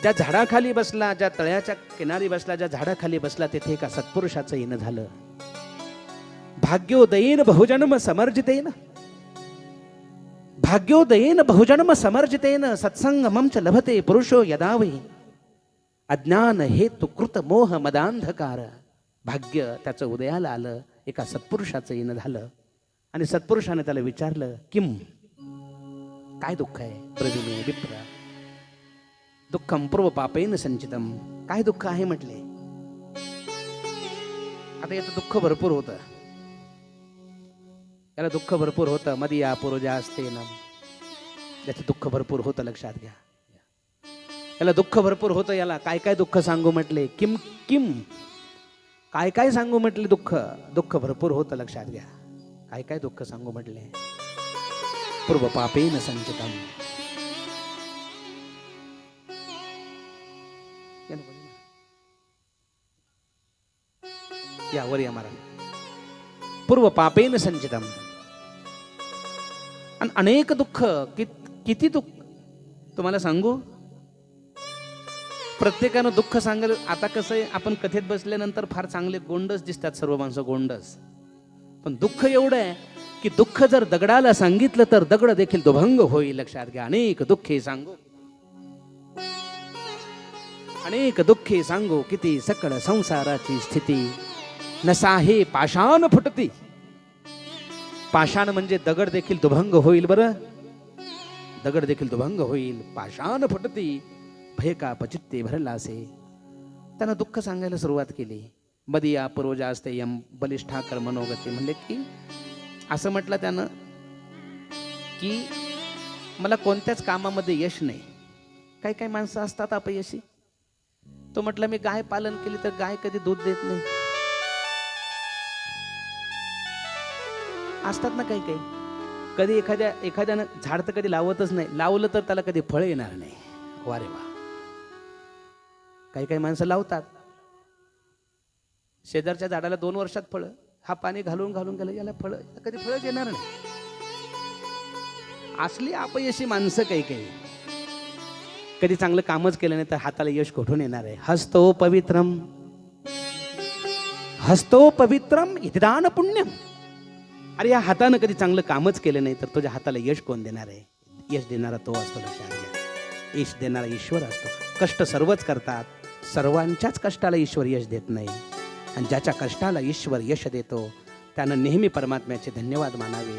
ज्या झाडाखाली बसला, ज्या तळ्याच्या किनारी बसला, ज्या झाडाखाली बसला, तेथे एका सत्पुरुषाचं येणं झालं. भाग्योदयेन बहुजन्म समर्जितेन, भाग्योदयेन बहुजन्म समर्जितेन सत्संगमं च लभते पुरुषो यदा वै अज्ञान हेतु कृत मोह मदांधकार. भाग्य त्याचं उदयाला आलं. एका सत्पुरुषाचं येणं झालं. आणि सत्पुरुषाने त्याला विचारलं, किम, काय दुःख आहे? प्रवीणे विप्र दुःखम पूर्व पापेन संचितम. काय दुःख आहे म्हटले. आता याचं दुःख भरपूर होतं. याला दुःख भरपूर होतं. मदिया पूर्वजा असते ना, याचं दुःख भरपूर होतं. लक्षात घ्या. याला दुःख भरपूर होतं. याला काय काय दुःख सांगू म्हटले. किम किम, काय काय सांगू म्हटले. दुःख भरपूर होतं. लक्षात घ्या. काय काय दुःख सांगू म्हटले. पूर्व पापेन संचितम. यावर या मारा पूर्व पापेन संचितम. आणि अनेक दुःख किती दुःख तुम्हाला सांगू. प्रत्येकानं दुःख सांगेल. आता कसं आहे, आपण कथेत बसल्यानंतर फार चांगले गोंडस दिसतात, सर्व माणसं गोंडस. पण दुःख एवढं आहे की दुःख जर दगडाला सांगितलं तर दगड देखील दुभंग होईल. लक्षात घ्या. अनेक दुःखे सांगू, अनेक दुःखे सांगू किती सकळ संसाराची स्थिती. नसाहे पाषाण फुटती. पाषाण म्हणजे दगड देखील दुभंग होईल. बरं, दगड देखील दुभंग होईल. पाषाण फुटती भय का पचित्ते भरलासे. त्यानं दुःख सांगायला सुरुवात केली. बदिया पूर्वजास्ते यम बलिष्ठाकर मनोगती. म्हणले की असं म्हटलं त्यानं की मला कोणत्याच कामामध्ये यश नाही. काही काही माणसं असतात अपयशी. तो म्हटलं मी गाय पालन केली तर गाय कधी दूध देत नाही. असतात ना काही काही. कधी एखाद्यानं झाड तर कधी लावतच नाही. लावलं तर त्याला कधी फळ येणार नाही. वा रे वा. काही काही माणसं लावतात. शेजारच्या झाडाला 2 वर्षात फळ. हा पाणी घालून घालून गेलं, याला फळ कधी फळच येणार नाही. असली अपयशी माणसं काही काही. कधी चांगलं कामच केलं नाही तर हाताला यश कुठून येणार आहे. हस्तो पवित्रम, हस्तो पवित्रम इतिदान पुण्यम. अरे या हातानं कधी चांगलं कामच केलं नाही तर तुझ्या हाताला यश कोण देणार आहे. यश देणारा तो असतो. लक्षात घ्या. यश देणारा ईश्वर असतो. कष्ट सर्वच करतात. सर्वांच्याच कष्टाला ईश्वर यश देत नाही. आणि ज्याच्या कष्टाला ईश्वर यश देतो त्यानं नेहमी परमात्म्याचे धन्यवाद मानावे.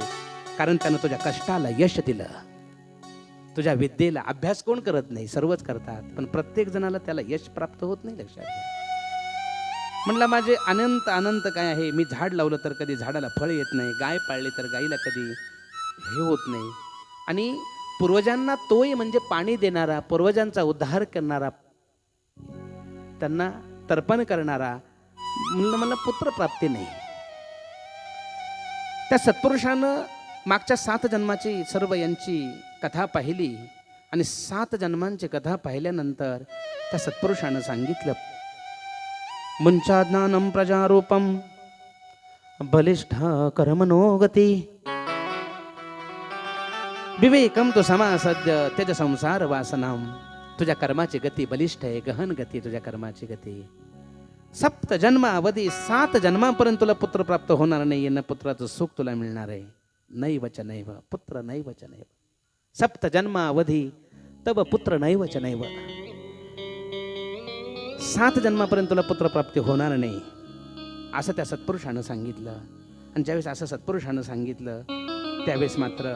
कारण त्यानं तुझ्या कष्टाला यश दिलं. तुझ्या विद्येला अभ्यास कोण करत नाही, सर्वच करतात. पण प्रत्येक जणाला त्याला यश प्राप्त होत नाही. लक्षात घ्या. म्हणलं माझे अनंत अनंत काय आहे. मी झाड लावलं तर कधी झाडाला फळ येत नाही. गाय पाळली तर गाईला कधी हे होत नाही. आणि पूर्वजांना तोय म्हणजे पाणी देणारा, पूर्वजांचा उद्धार करणारा, त्यांना तर्पण करणारा. म्हणलं मला पुत्र प्राप्ती नाही. त्या सत्पुरुषानं मागच्या 7 जन्माची सर्व यांची कथा पाहिली. आणि 7 जन्मांची कथा पाहिल्यानंतर त्या सत्पुरुषानं सांगितलं मुंचाज्ञानम प्रजारूपम बलिष्ठ कर्मणोगती विवेकम तो समासद्य त्यज संसार वासनाम. तुझ्या कर्माची गती बलिष्ठ आहे, गहन गती तुझ्या कर्माची गती. 7 जन्मावधी 7 जन्मापर्यंत तुला पुत्र प्राप्त होणार नाही. न पुत्राचं सुख तुला मिळणार आहे. नैवच नैव पुत्र नैवच नैव. 7 जन्मावधी तब पुत्र नैवच नैव. 7 जन्मापर्यंत तुला पुत्र प्राप्ती होणार नाही असं त्या सत्पुरुषानं सांगितलं. आणि ज्यावेळेस असं सत्पुरुषानं सांगितलं त्यावेळेस मात्र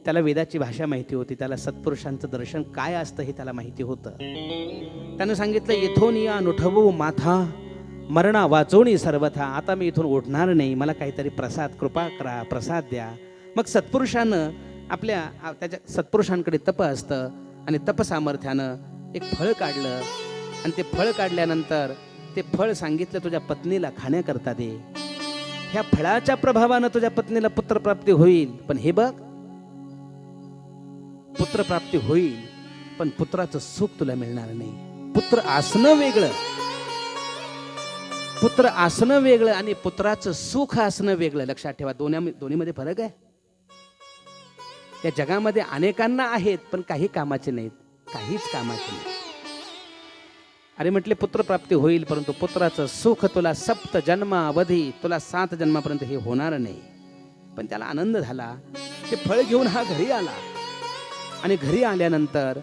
त्याला वेदाची भाषा माहिती होती. त्याला सत्पुरुषांचं दर्शन काय असतं हे त्याला माहिती होतं. त्यानं सांगितलं येथून या नुठवू माथा मरणा वाचोणी सर्वथा. आता मी इथून उठणार नाही. मला काहीतरी प्रसाद कृपा करा, प्रसाद द्या. मग सत्पुरुषानं त्याच्या सत्पुरुषांकडे तप असतं. आणि तप सामर्थ्यानं एक फळ काढलं. आणि ते फळ काढल्यानंतर ते फळ सांगितलं तुझ्या पत्नीला खाण्याकरता दे. ह्या फळाच्या प्रभावानं तुझ्या पत्नीला पुत्रप्राप्ती होईल. पण हे बघ, पुत्रप्राप्ती होईल पण पुत्राचं सुख तुला मिळणार नाही. पुत्र असणं वेगळं, पुत्र असणं वेगळं आणि पुत्राचं सुख असणं वेगळं. लक्षात ठेवा. दोन्हीमध्ये फरक आहे. या जगामध्ये अनेकांना आहेत पण काही कामाचे नाहीत, काहीच कामाचे नाहीत. अरे म्हटले पुत्रप्राप्ती होईल परंतु पुत्राचं सुख तुला 7 जन्मावधी, तुला 7 जन्मापर्यंत हे होणार नाही. पण त्याला आनंद झाला. ते फळ घेऊन हा घरी आला. आणि घरी आल्यानंतर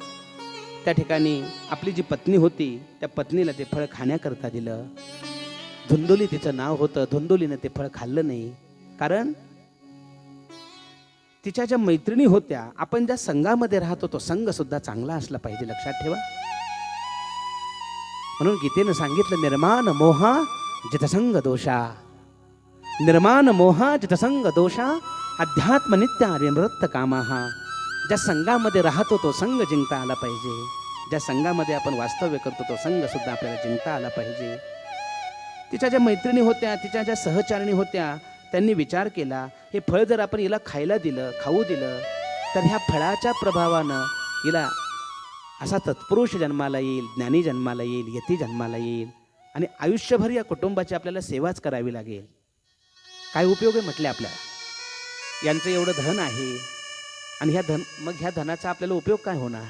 त्या ठिकाणी आपली जी पत्नी होती त्या पत्नीला ते फळ खाण्याकरता दिलं. धुंदुली तिचं नाव होतं. धुंदुलीनं ते फळ खाल्लं नाही. कारण तिच्या ज्या मैत्रिणी होत्या, आपण ज्या संघामध्ये राहतो तो संघ सुद्धा चांगला असला पाहिजे. लक्षात ठेवा. म्हणून गीतेनं सांगितलं निर्माण मोहा जितसंग दोषा. निर्माण मोहा जितसंग दोषा अध्यात्म नित्य नृत्य कामाहा. ज्या संघामध्ये राहतो तो संघ जिंकता आला पाहिजे. ज्या संघामध्ये आपण वास्तव्य करतो तो संघ सुद्धा आपल्याला जिंकता आला पाहिजे. तिच्या ज्या मैत्रिणी होत्या, तिच्या ज्या सहचारिणी होत्या, त्यांनी विचार केला हे फळ जर आपण हिला खायला दिलं, खाऊ दिलं तर ह्या फळाच्या प्रभावानं हिला असा तत्पुरुष जन्माला येईल, ज्ञानी जन्माला येईल, यती जन्माला येईल आणि आयुष्यभर या कुटुंबाची आपल्याला सेवाच करावी लागेल. काय उपयोग आहे म्हटले आपल्याला, यांचं एवढं धन आहे आणि ह्या धनाचा आपल्याला उपयोग काय होणार.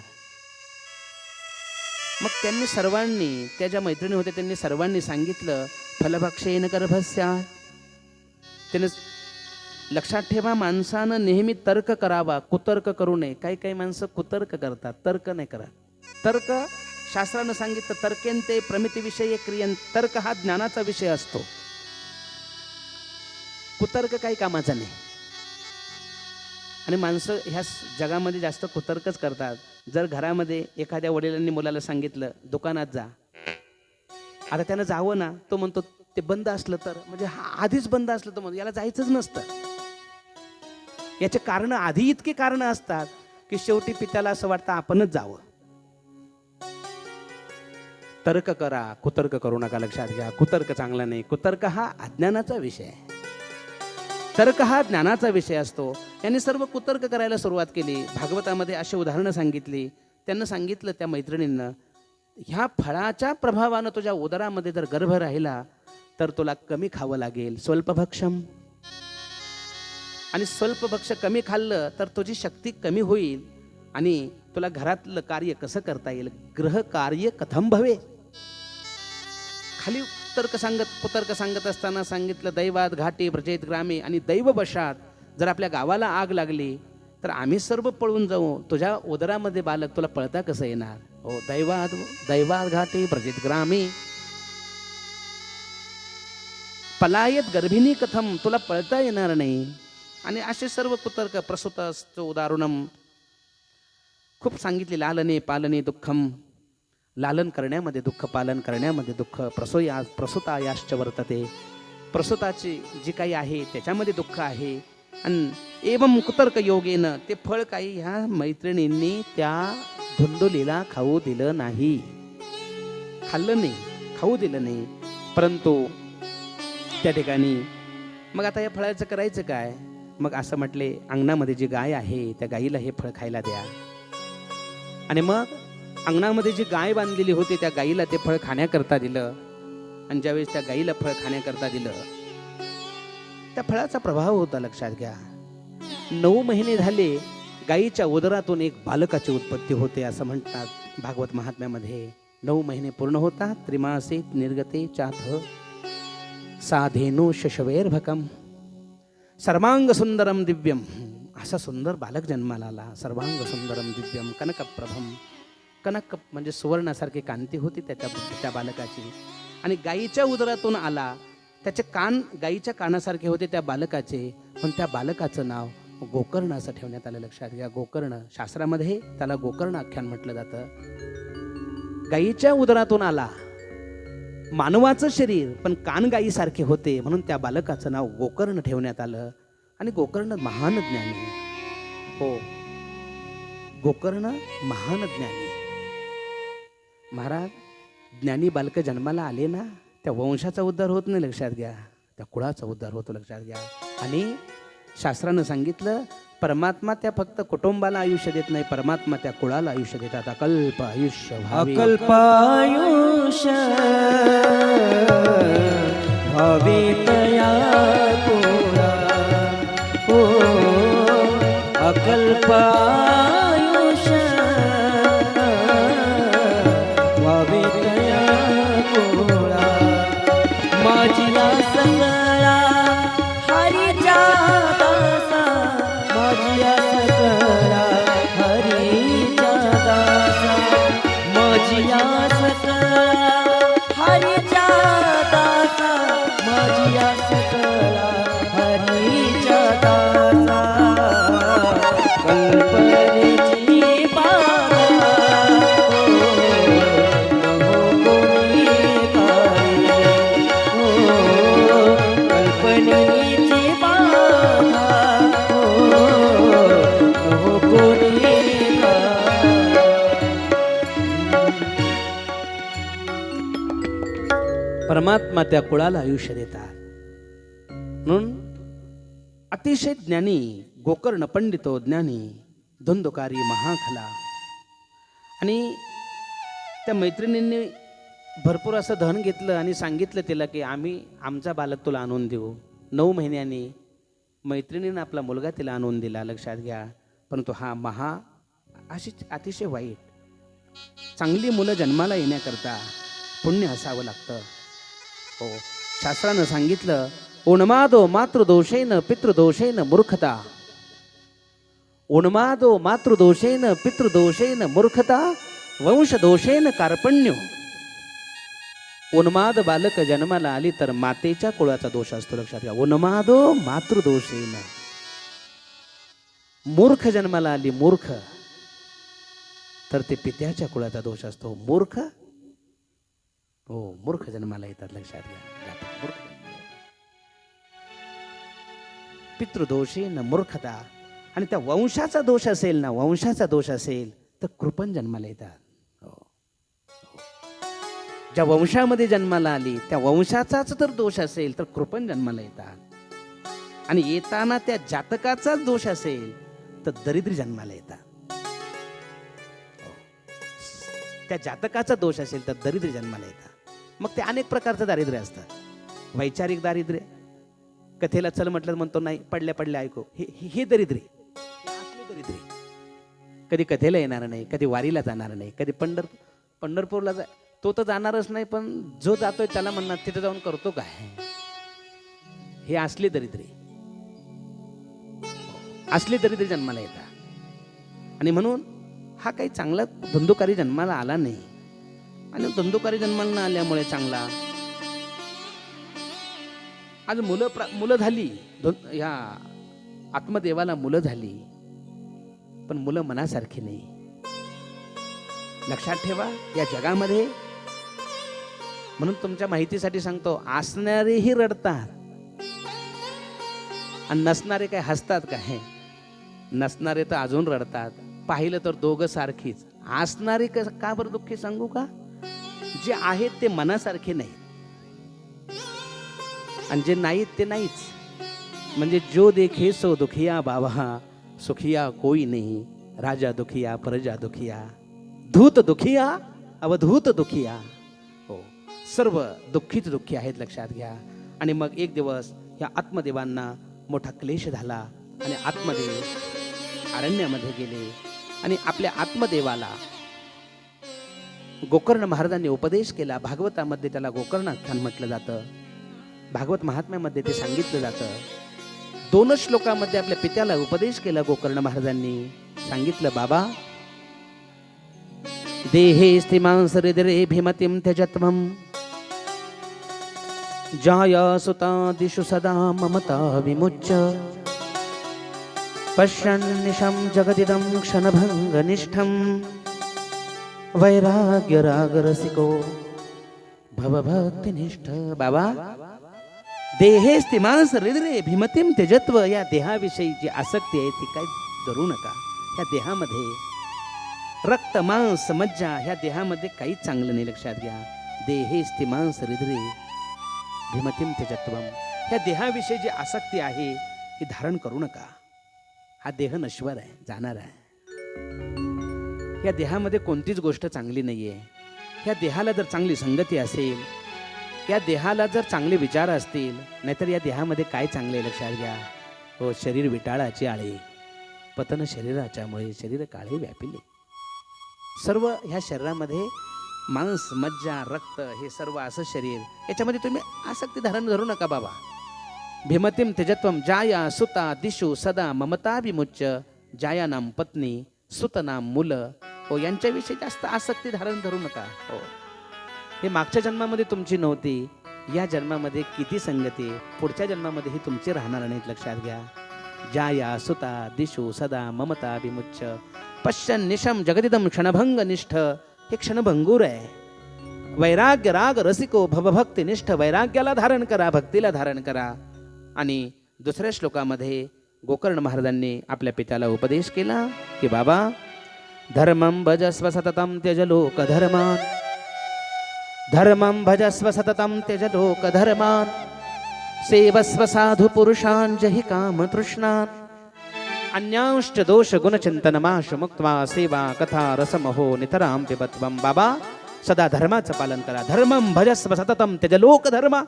मग त्यांनी सर्वांनी, त्या ज्या मैत्रिणी होत्या त्यांनी सर्वांनी सांगितलं फलभक्षेन गर्भस्यात्. त्याने लक्षात ठेवा, माणसानं नेहमी तर्क करावा, कुतर्क करू नये. काही काही माणसं कुतर्क करतात, तर्क नाही करत. तर्क शास्त्रानं सांगितलं तर्केंते प्रमितीविषयी क्रियन. तर्क हा ज्ञानाचा विषय असतो, कुतर्क काही कामाचा नाही. आणि माणसं ह्या जगामध्ये जास्त कुतर्कच करतात. जर घरामध्ये एखाद्या वडिलांनी मुलाला सांगितलं दुकानात जा, आता त्यानं जावं ना, तो म्हणतो ते बंद असलं तर, म्हणजे हा आधीच बंद असलं तर म्हणतो याला जायचंच नसतं. याचे कारण आधी इतके कारण असतात की शेवटी पित्याला असं वाटतं आपणच जावं. तर्क करा, कुतर्क करू नका. लक्षात घ्या, कुतर्क चांगला नाही. कुतर्क हा अज्ञानाचा विषय आहे, तर्क हा ज्ञानाचा विषय असतो. यांनी सर्व कुतर्क करायला सुरुवात केली. भागवतामध्ये अशी उदाहरणं सांगितली. त्यांना सांगितलं त्या मैत्रिणींना, ह्या फळाच्या प्रभावानं तुझ्या उदरामध्ये जर गर्भ राहिला तर तुला कमी खावं लागेल, स्वल्पभक्षम. आणि स्वल्पभक्ष कमी खाल्लं तर तुझी शक्ती कमी होईल आणि तुला घरातलं कार्य कसं करता येईल, गृह कार्य कथम भवे. खाली कुतर्क सांगत असताना सांगितलं दैवात घाटी व्रजेत ग्रामे. आणि दैववशात जर आपल्या गावाला आग लागली तर आम्ही सर्व पळून जाऊ, तुझ्या उदरामध्ये बालक तुला पळता कसं येणार. हो, दैवात घाटी व्रजेत ग्रामे पलायत गर्भिणी कथम, तुला पळता येणार नाही. आणि असे सर्व कुतर्क. प्रसूतस्तु उदाहरणम, खूप सांगितले. लालने पालने दुःखम, लालन करण्यामध्ये दुःख, पालन करण्यामध्ये दुःख. प्रसूतायाश्च वर्तते, प्रसूताची जी काही आहे त्याच्यामध्ये दुःख आहे. आणि एवं कुतर्क योगेनं, ते फळ काही ह्या मैत्रिणींनी त्या धुंदुलीला खाऊ दिलं नाही, खाल्लं नाही, खाऊ दिलं नाही. परंतु त्या ठिकाणी मग आता या फळाचं करायचं काय. मग असं म्हटले, अंगणामध्ये जी गाय आहे त्या गाईला हे फळ खायला द्या. आणि मग अंगणामध्ये जी गाय बांधलेली होती त्या गाईला ते फळ खाण्याकरता दिलं. आणि ज्यावेळेस त्या गाईला फळ खाण्याकरता दिलं, त्या फळाचा प्रभाव होता. लक्षात घ्या, 9 महिने झाले गाईच्या उदरातून एक बालकाची उत्पत्ती होते असं म्हणतात भागवत महात्म्यामध्ये. 9 महिने पूर्ण होतात. त्रिमासे निर्गते चाथ साधेनो शशवेर्भकम सर्वांग सुंदरम दिव्यम. असा सुंदर बालक जन्माला आला. सर्वांग सुंदरम दिव्यम कनकप्रभम. कनक म्हणजे सुवर्णासारखी कांती होती त्या बालकाची. आणि गाईच्या उदरातून आला, त्याचे कान गाईच्या कानासारखे होते त्या बालकाचे. पण त्या बालकाचं नाव गोकर्ण असं ठेवण्यात आलं. लक्षात घ्या, गोकर्ण. शास्त्रामध्ये त्याला गोकर्ण आख्यान म्हटलं जातं. गाईच्या उदरातून आला, मानवाचं शरीर पण कान गाईसारखे होते, म्हणून त्या बालकाचं नाव गोकर्ण ठेवण्यात आलं. आणि गोकर्ण महान ज्ञानी. हो, गोकर्ण महान ज्ञानी. महाराज, ज्ञानी बालक जन्माला आले ना, त्या वंशाचा उद्धार होत नाही. लक्षात घ्या, त्या कुळाचा उद्धार होतो. लक्षात घ्या. आणि शास्त्रानं सांगितलं, परमात्मा त्या फक्त कुटुंबाला आयुष्य देत नाही, परमात्मा त्या कुळाला आयुष्य देतात. अकल्प आयुष्य अकल्पायुष्य भावे तया कुळा. हो, अकल्पायुष्य भावे तया कुळा. माझिया सगळा हरीच्या दासा, माझिया सगळा हरीच्या दासा, माझिया सगळा हरीच्या दासा, माझिया सगळा हरीच्या दासा. कल्पनेची बाधा हो कोणी काय. हो, कल्पनेची बाधा हो कोणी काय. परमात्मा त्या कुळाला आयुष्य देतात. म्हणून अतिशय ज्ञानी गोकर्ण पंडितो ज्ञानी धुंदकारी महाखला. आणि त्या मैत्रिणींनी भरपूर असं धन घेतलं आणि सांगितलं तिला की आम्ही आमचा बालक तुला आणून देऊ. 9 महिन्यांनी मैत्रिणीनं आपला मुलगा तिला आणून दिला, लक्षात घ्या. परंतु हा अशी अतिशय वाईट. चांगली मुलं जन्माला येण्याकरता पुण्य असावं लागतं. हो, शास्त्रानं सांगितलं, उन्मादो मातृदोषेन पितृदोषेन मूर्खता. उन्मादो मातृदोषेन पितृदोषेन मूर्खता वंशदोषेन कार्पण्यो. उन्माद बालक जन्माला आली तर मातेच्या कुळाचा दोष असतो, लक्षात घ्या. उन्मादो मातृदोषेन. मूर्ख जन्माला आली, मूर्ख, तर ते पित्याच्या कुळाचा दोष असतो. मूर्ख, हो, मूर्ख जन्माला येतात, लक्षात घ्या. मूर्ख पितृदोषेन मूर्खता. आणि त्या वंशाचा दोष असेल ना, वंशाचा दोष असेल तर कृपण जन्माला येतात. ज्या वंशामध्ये जन्माला आली त्या वंशाचाच तर दोष असेल तर कृपण जन्माला येतात. आणि येताना त्या जातकाचाच दोष असेल तर दरिद्री जन्माला येतात. त्या जातकाचा दोष असेल तर दरिद्री जन्माला येतात. मग ते अनेक प्रकारचं दारिद्र्य असतं. वैचारिक दारिद्र्य, कथेला चल म्हटलं म्हणतो नाही, पडल्या पडल्या ऐकू, हे दरिद्री, दरिद्री. कधी कथेला येणार नाही, कधी वारीला जाणार नाही, कधी पंढरपूरला तो तर जाणारच नाही, पण जो जातोय त्याला म्हणणार तिथे जाऊन करतो काय, हे असली दरिद्री. असली दरिद्री जन्माला येतात. आणि म्हणून हा काही चांगला धंदोकारी जन्माला आला नाही. आणि धंदोकारी जन्माला न आल्यामुळे चांगला आज मुलं झाली, ह्या आत्मदेवाला मुलं झाली, पण मुलं मनासारखी नाही. लक्षात ठेवा, या जगामध्ये, म्हणून तुमच्या माहितीसाठी सांगतो, असणारेही रडतात आणि नसणारे काय हसतात काय? नसणारे तर अजून रडतात. पाहिलं तर दोघं सारखीच. असणारे का बरं दुःखी सांगू का? जे आहेत ते मनासारखे नाहीत आणि जे नाहीत ते नाहीच. म्हणजे जो देखे सो दुखिया बाबा, सुखिया कोई नहीं, राजा दुखिया प्रजा दुखिया, धूत दुखिया अवधूत दुखिया. हो, सर्व दुःखीच दुःखी आहेत, लक्षात घ्या. आणि मग एक दिवस या आत्मदेवांना मोठा क्लेश झाला आणि आत्मदेव अरण्यामध्ये गेले आणि आपल्या आत्मदेवाला गोकर्ण महाराजांनी उपदेश केला. भागवतामध्ये त्याला गोकर्णाख्यान म्हटलं जातं. भागवत महात्म्यामध्ये ते सांगितलं जातं. 2 श्लोकामध्ये आपल्या पित्याला उपदेश केला गोकर्ण महाराजांनी. सांगितलं, बाबा, देहे स्थिमांस हृदये भीमतिम त्यजत्वम, जाया सुता दिशु सदा ममता विमुच्य, पश्यन् निशं जगदिदं क्षणभंग निष्ठं, वैराग्य राग रसिको भवभक्तिनिष्ठ. बाबा, देहे स्थिमांस हृदये भीमतिम त्यजत्व. या देहाविषयी जी आसक्ती आहे ती काय धरू नका. या देहामध्ये रक्त मांस मज्जा, ह्या देहामध्ये काहीच चांगलं नाही, लक्षात घ्या. देहे स्थिमांस हृदये भीमतिम त्यजत्वम. ह्या देहाविषयी जी आसक्ती आहे ही धारण करू नका. हा देह नश्वर आहे, जाणार आहे. या देहामध्ये कोणतीच गोष्ट चांगली नाहीये. ह्या देहाला जर चांगली संगती असेल, या देहाला जर चांगले विचार असतील, नाहीतर या देहामध्ये काय चांगले, लक्षात घ्या. हो, शरीर विटाळाचे आळे, पतन शरीराच्यामुळे शरीर काळे व्यापिले. सर्व ह्या शरीरामध्ये मांस मज्जा रक्त हे सर्व असं शरीर, याच्यामध्ये तुम्ही आसक्ती धारण धरू नका बाबा. भीमतिम त्यजत्वम, जाया सुता दिशु सदा ममता विमुच्य. जाया नाम पत्नी, सुत नाम मुलं, हो, यांच्याविषयी जास्त आसक्ती धारण धरू नका. हो, हे मागच्या जन्मामध्ये तुमची नव्हती, या जन्मामध्ये किती संगती, पुढच्या जन्मामध्ये ही तुमची राहणार नाहीत, लक्षात घ्या. जाया सुता दिशु सदा ममता विमुच्य, पश्यन् निशम जगदिदम क्षणभंग निष्ठ. हे क्षणभंगूर आहे. वैराग्य राग रसिको भवभक्तिनिष्ठ. वैराग्याला धारण करा, भक्तीला धारण करा. आणि दुसऱ्या श्लोकामध्ये गोकर्ण महाराजांनी आपल्या पित्याला उपदेश केला की बाबा, धर्मं भजस्व सततं त्यज लोक धर्मान, धर्मं भजस्व सततं त्यज लोक धर्मान, सेवस्व साधु पुरुषान् जहि काम तृष्णान्, अन्यांश्च दोष गुणचिंतनमाश मुक्त्वा सेवा कथा रसमहो नितराम पिबत्वम. बाबा सदा धर्माचं पालन करा. धर्मम भजस्व सततम त्यज लोक धर्मा.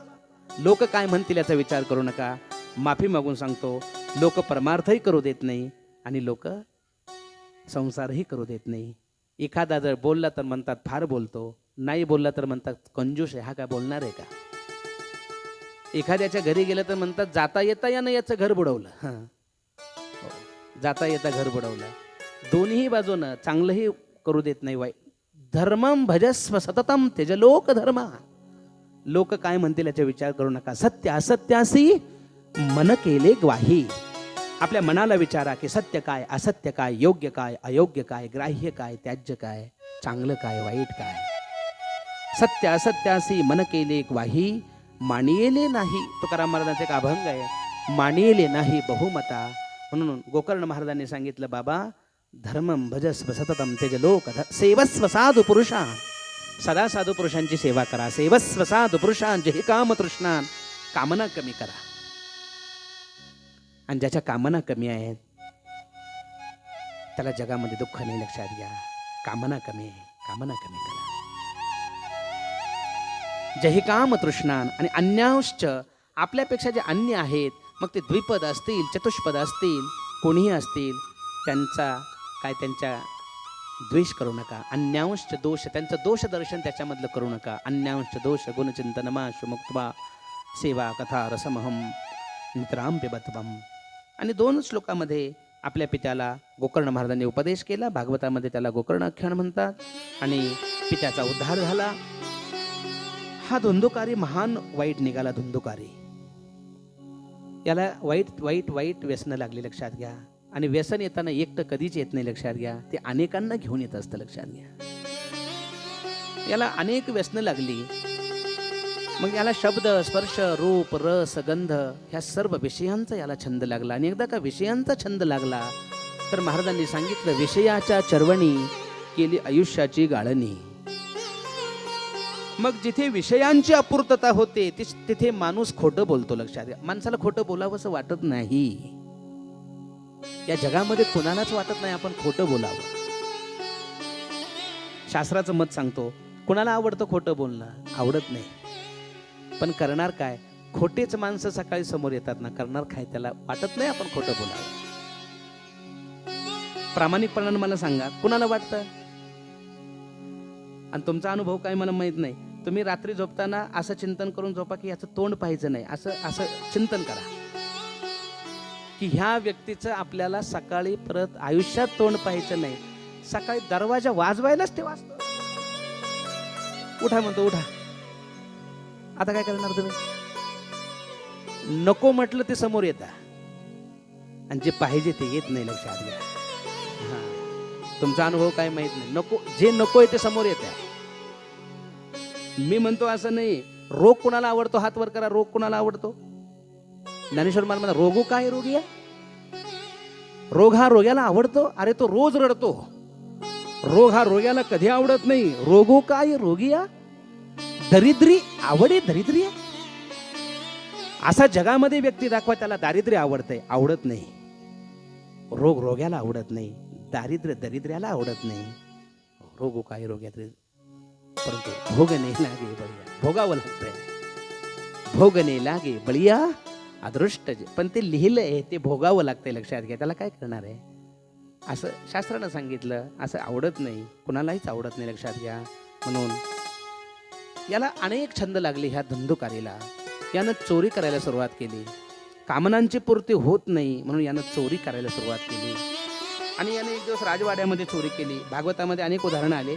लोक काय म्हणतील याचा विचार करू नका. माफी मागून सांगतो, लोक परमार्थही करू देत नाही आणि लोक संसारही करू देत नाही. एखादा जर बोलला तर म्हणतात फार बोलतो, नाही बोलला तर म्हणतात कंजूस आहे. हा काय बोलणार आहे का? एखाद्याच्या घरी गेलं तर म्हणतात जाता येता यानं याचं घर बुडवलं. हां, जाता येता घर बुडवलं. दोन्ही बाजूनं चांगलंही करू देत नाही, वाईट. धर्मम भजस्व सततम त्यज लोक धर्मा. लोक काय म्हणतील याचा विचार करू नका. सत्य असत्यासी मन केले ग्वाही. आपल्या मनाला विचारा की सत्य काय, असत्य काय, योग्य काय, अयोग्य काय, ग्राह्य काय, त्याज्य काय, चांगलं काय, वाईट काय. सत्य असत्यासी मन केले ग्वाही, मानियेले नाही. तुकाराम महाराजांचे एक अभंग आहे, मानियेले नाही बहुमता. म्हणून गोकर्ण महाराजांनी सांगितलं, बाबा धर्मम भजस्व सततम त्यज लोक सेवस्व साधू पुरुषा. सदा साधू पुरुषांची सेवा करा. सेवस्व साधू पुरुषांचे हे काम तृष्णान. कामना कमी करा. आणि ज्याच्या कामना कमी आहेत त्याला जगामध्ये दुःख नाही. लक्षात घ्या, कामना कमी आहे, कामना कमी करा. जही काम तृष्णान. आणि अन्यांश्च, आपल्यापेक्षा जे अन्य आहेत, मग ते द्विपद असतील, चतुष्पद असतील, कोणीही असतील, त्यांचा द्वेष करू नका. अन्यांश्च दोष, त्यांचं दोष दर्शन त्याच्यामधलं करू नका. अन्यांश्च दोष गुणचिंतनमाश मुक्त्वा सेवा कथा रसमहम नितराम पिबत्वम. आणि 2 श्लोकामध्ये आपल्या पित्याला गोकर्ण महाराजांनी उपदेश केला. भागवतामध्ये त्याला गोकर्ण आख्यान म्हणतात. आणि पित्याचा उद्धार झाला. हा धुंदुकारी महान वाईट निघाला. धुंदुकारी, याला वाईट व्यसन लागली. लक्षात घ्या. आणि व्यसन येताना एकटं कधीच येत नाही. लक्षात घ्या, ते अनेकांना घेऊन येत असतं. लक्षात घ्या, याला अनेक व्यसनं लागली. मग याला शब्द, स्पर्श, रूप, रस, गंध ह्या सर्व विषयांचा याला छंद लागला. आणि एकदा का विषयांचा छंद लागला तर महाराजांनी सांगितलं, विषयाच्या चरवणी केली आयुष्याची गाळणी. मग जिथे विषयांची अपूर्तता होते तिथे माणूस खोटं बोलतो. लक्षात घ्या, माणसाला खोटं बोलावंसं वाटत नाही. या जगामध्ये कोणालाच वाटत नाही आपण खोटं बोलावं. शास्त्राचं मत सांगतो, कोणाला आवडतं खोटं बोलणं? आवडत नाही. पण करणार काय? खोटेच माणसं सकाळी समोर येतात ना. करणार काय? त्याला वाटत नाही आपण खोटं बोलावं. प्रामाणिकपणानं मला सांगा, कुणाला वाटतं? आणि तुमचा अनुभव काय मला माहित नाही. तुम्ही रात्री झोपताना असं चिंतन करून झोपा की याचं तोंड पाहायचं नाही. असं चिंतन करा की ह्या व्यक्तीचं आपल्याला सकाळी परत आयुष्यात तोंड पाहायचं नाही. सकाळी दरवाजा वाजवायलाच ते वाजतो. उठा म्हणतो, उठा. आता काय करणार तुम्ही? नको म्हटलं ते समोर येतं आणि जे पाहिजे ते येत नाही. लक्षात घ्या. हा, तुमचा अनुभव काय माहित नाही. नको, जे नको आहे ते समोर येतं. मी म्हणतो असं नाही. रोग कुणाला आवडतो? हात वर करा. रोग कुणाला आवडतो? ज्ञानेश्वर महाराज म्हणतात, रोगो काय रोगी आहे? रोग हा रोग्याला आवडतो? अरे तो रोज रडतो. रोग हा रोग्याला कधी आवडत नाही. रोगो काय रोगी आहे? दरिद्री आवडे दरिद्री आहे. असा जगामध्ये व्यक्ती दाखवा त्याला दारिद्र्य आवडतंय. आवडत नाही. रोग रोग्याला आवडत नाही. दारिद्र्य दरिद्र्याला आवडत नाही. रोगो काय रोग्यात, परंतु भोगणे लागे बळिया. भोगावं लागतंय. भोगणे लागे बळिया अदृष्ट. पण ते लिहिलंय ते भोगावं लागतंय. लक्षात घ्या. त्याला काय करणार आहे? असं शास्त्रानं सांगितलं. असं आवडत नाही, कुणालाहीच आवडत नाही. लक्षात घ्या. म्हणून याला अनेक छंद लागले. ह्या धुंदुकारीला यानं चोरी करायला सुरुवात केली. कामनांची पूर्ती होत नाही म्हणून यानं चोरी करायला सुरुवात केली. आणि याने एक दिवस राजवाड्यामध्ये चोरी केली. भागवतामध्ये अनेक उदाहरणं आले,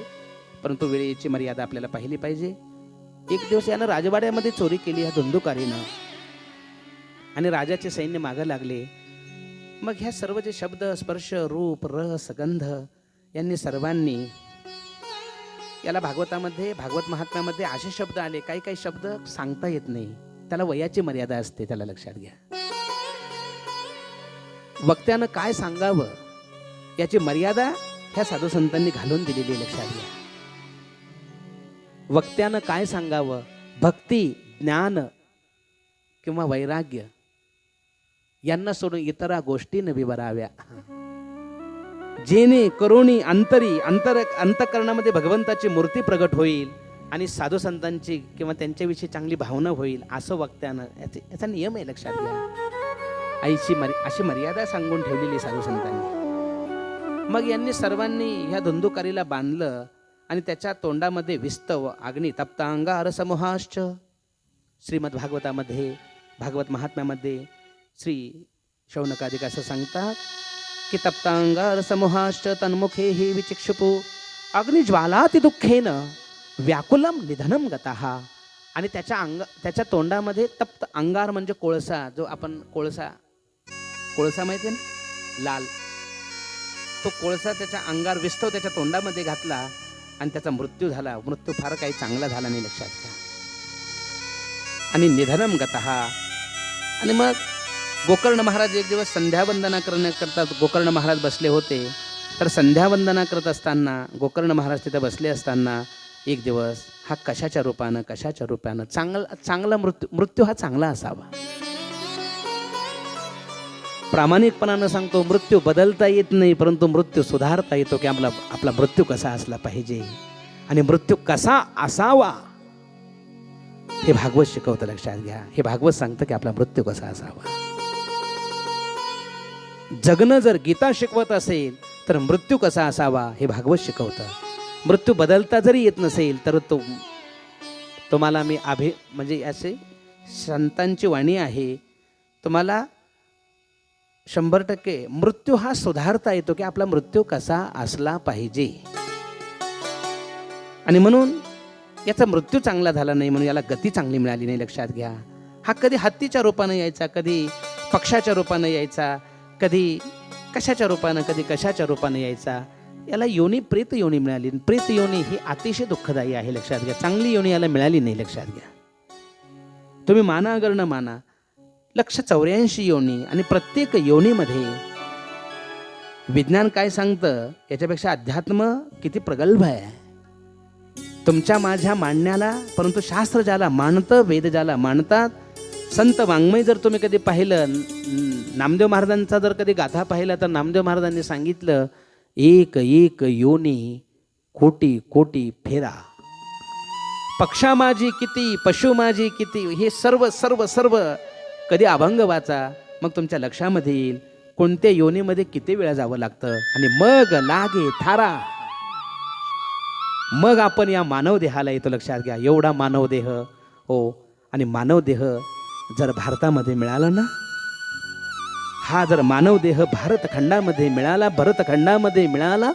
परंतु वेळेची मर्यादा आपल्याला पाहिली पाहिजे. एक दिवस यानं राजवाड्यामध्ये चोरी केली ह्या धुंदुकारीनं. आणि राजाचे सैन्य मागं लागले. मग ह्या सर्व जे शब्द, स्पर्श, रूप, रस, गंध यांनी सर्वांनी याला भागवतामध्ये, भागवत महात्म्यामध्ये असे शब्द आले. काही काही शब्द सांगता येत नाही. त्याला वयाची मर्यादा असते. त्याला लक्षात घ्या. वक्त्यानं काय सांगावं याची मर्यादा ह्या साधू संतांनी घालून दिलेली आहे. लक्षात घ्या. वक्त्यानं काय सांगावं, भक्ती, ज्ञान किंवा वैराग्य यांना सोडून इतरा गोष्टी न विवराव्या. जेणे करुणी अंतकरणामध्ये भगवंताची मूर्ती प्रगट होईल आणि साधू संतांची किंवा त्यांच्याविषयी चांगली भावना होईल असं वक्त्यानं याचा नियम आहे, लक्षात घ्या. अशी मर्यादा सांगून ठेवलेली साधू संतांनी. मग यांनी सर्वांनी ह्या धुंदुकारीला बांधलं आणि त्याच्या तोंडामध्ये विस्तव अग्नी तप्तांगार समूहाश्च. श्रीमद भागवतामध्ये, भागवत महात्म्यामध्ये श्री शौनकादिक असं सांगतात की तप्तांगार समूहाश्च तन्मुखे हि विचिक्षुपु अग्निज्वालाति दुःखेन व्याकुलम निधनम गताः. आणि त्याच्या तोंडामध्ये तप्त अंगार म्हणजे कोळसा, जो आपण कोळसा माहिती आहे ना, लाल, तो कोळसा त्याच्या अंगार विस्तव त्याच्या तोंडामध्ये घातला आणि त्याचा मृत्यू झाला. मृत्यू फार काही चांगला झाला नाही, लक्षात घ्या. आणि निधनम गतः. आणि मग गोकर्ण महाराज एक दिवस संध्यावंदना करण्याकरता गोकर्ण महाराज बसले होते. तर संध्यावंदना करत असताना गोकर्ण महाराज तिथे बसले असताना एक दिवस हा कशाच्या रूपानं चांगला मृत्यू हा चांगला असावा. प्रामाणिकपणानं सांगतो, मृत्यू बदलता येत नाही, परंतु मृत्यू सुधारता येतो. की आपला मृत्यू कसा असला पाहिजे आणि मृत्यू कसा असावा हे भागवत शिकवतं, लक्षात घ्या. हे भागवत सांगतं की आपला मृत्यू कसा असावा. जगणं जर गीता शिकवत असेल तर मृत्यू कसा असावा हे भागवत शिकवतं. मृत्यू बदलता जरी येत नसेल तर तुम्हाला मी म्हणजे असे संतांची वाणी आहे, तुम्हाला 100% मृत्यू हा सुधारता येतो की आपला मृत्यू कसा असला पाहिजे. आणि म्हणून याचा मृत्यू चांगला झाला नाही म्हणून याला गती चांगली मिळाली नाही, लक्षात घ्या. हा कधी हत्तीच्या रूपानं यायचा, कधी पक्षाच्या रूपानं यायचा, कधी कशाच्या रूपानं, कधी कशाच्या रूपानं यायचा. याला योनी प्रेत योनी मिळाली. प्रेत योनी ही अतिशय दुःखदायी आहे, लक्षात घ्या. चांगली योनी याला मिळाली नाही, लक्षात घ्या. तुम्ही माना अगर न माना, 184 योनी आणि प्रत्येक योनीमध्ये विज्ञान काय सांगतं याच्यापेक्षा अध्यात्म किती प्रगल्भ आहे तुमच्या माझ्या मांडण्याला. परंतु शास्त्र ज्याला मानतं, वेद ज्याला मानतात, संत वाङ्मय जर तुम्ही कधी पाहिलं, नामदेव महाराजांचा जर कधी गाथा पाहिला तर नामदेव महाराजांनी सांगितलं, एक एक योनी कोटी कोटी फेरा, पक्षा माझी किती, पशु माझी किती. हे सर्व सर्व सर्व कधी अभंग वाचा, मग तुमच्या लक्षामध्ये येईल कोणत्या योनीमध्ये किती वेळा जावं लागतं. आणि मग लागे थारा, मग आपण या मानव देहाला येतो, लक्षात घ्या. एवढा मानव देह हो. आणि मानव देह जर भारतामध्ये मिळाला ना, हा जर मानव देह भारतखंडामध्ये मिळाला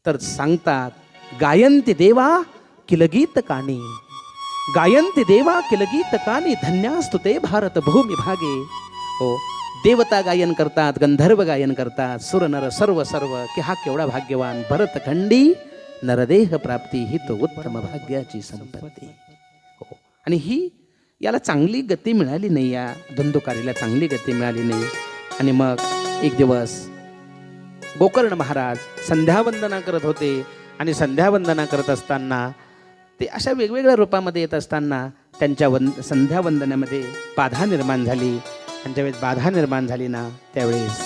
तर सांगतात, गायंती देवा किलगीत कानी, गायंती देवा किलगीत कानी, धन्यास्तु ते भारत भूमी भागे. हो, देवता गायन करतात, गंधर्व गायन करतात, सुर नर सर्व सर्व, की हा केवढा भाग्यवान. भरतखंडी नरदेह प्राप्ती ही तो उत्तम भाग्याची संपत्ती. हो, आणि ही याला चांगली गती मिळाली नाही, या धुंदुकारीला चांगली गती मिळाली नाही. आणि मग एक दिवस गोकर्ण महाराज संध्यावंदना करत होते आणि संध्यावंदना करत असताना ते अशा वेगवेगळ्या रूपामध्ये येत असताना त्यांच्या संध्यावंदनामध्ये बाधा निर्माण झाली. आणि ज्यावेळेस बाधा निर्माण झाली ना, त्यावेळेस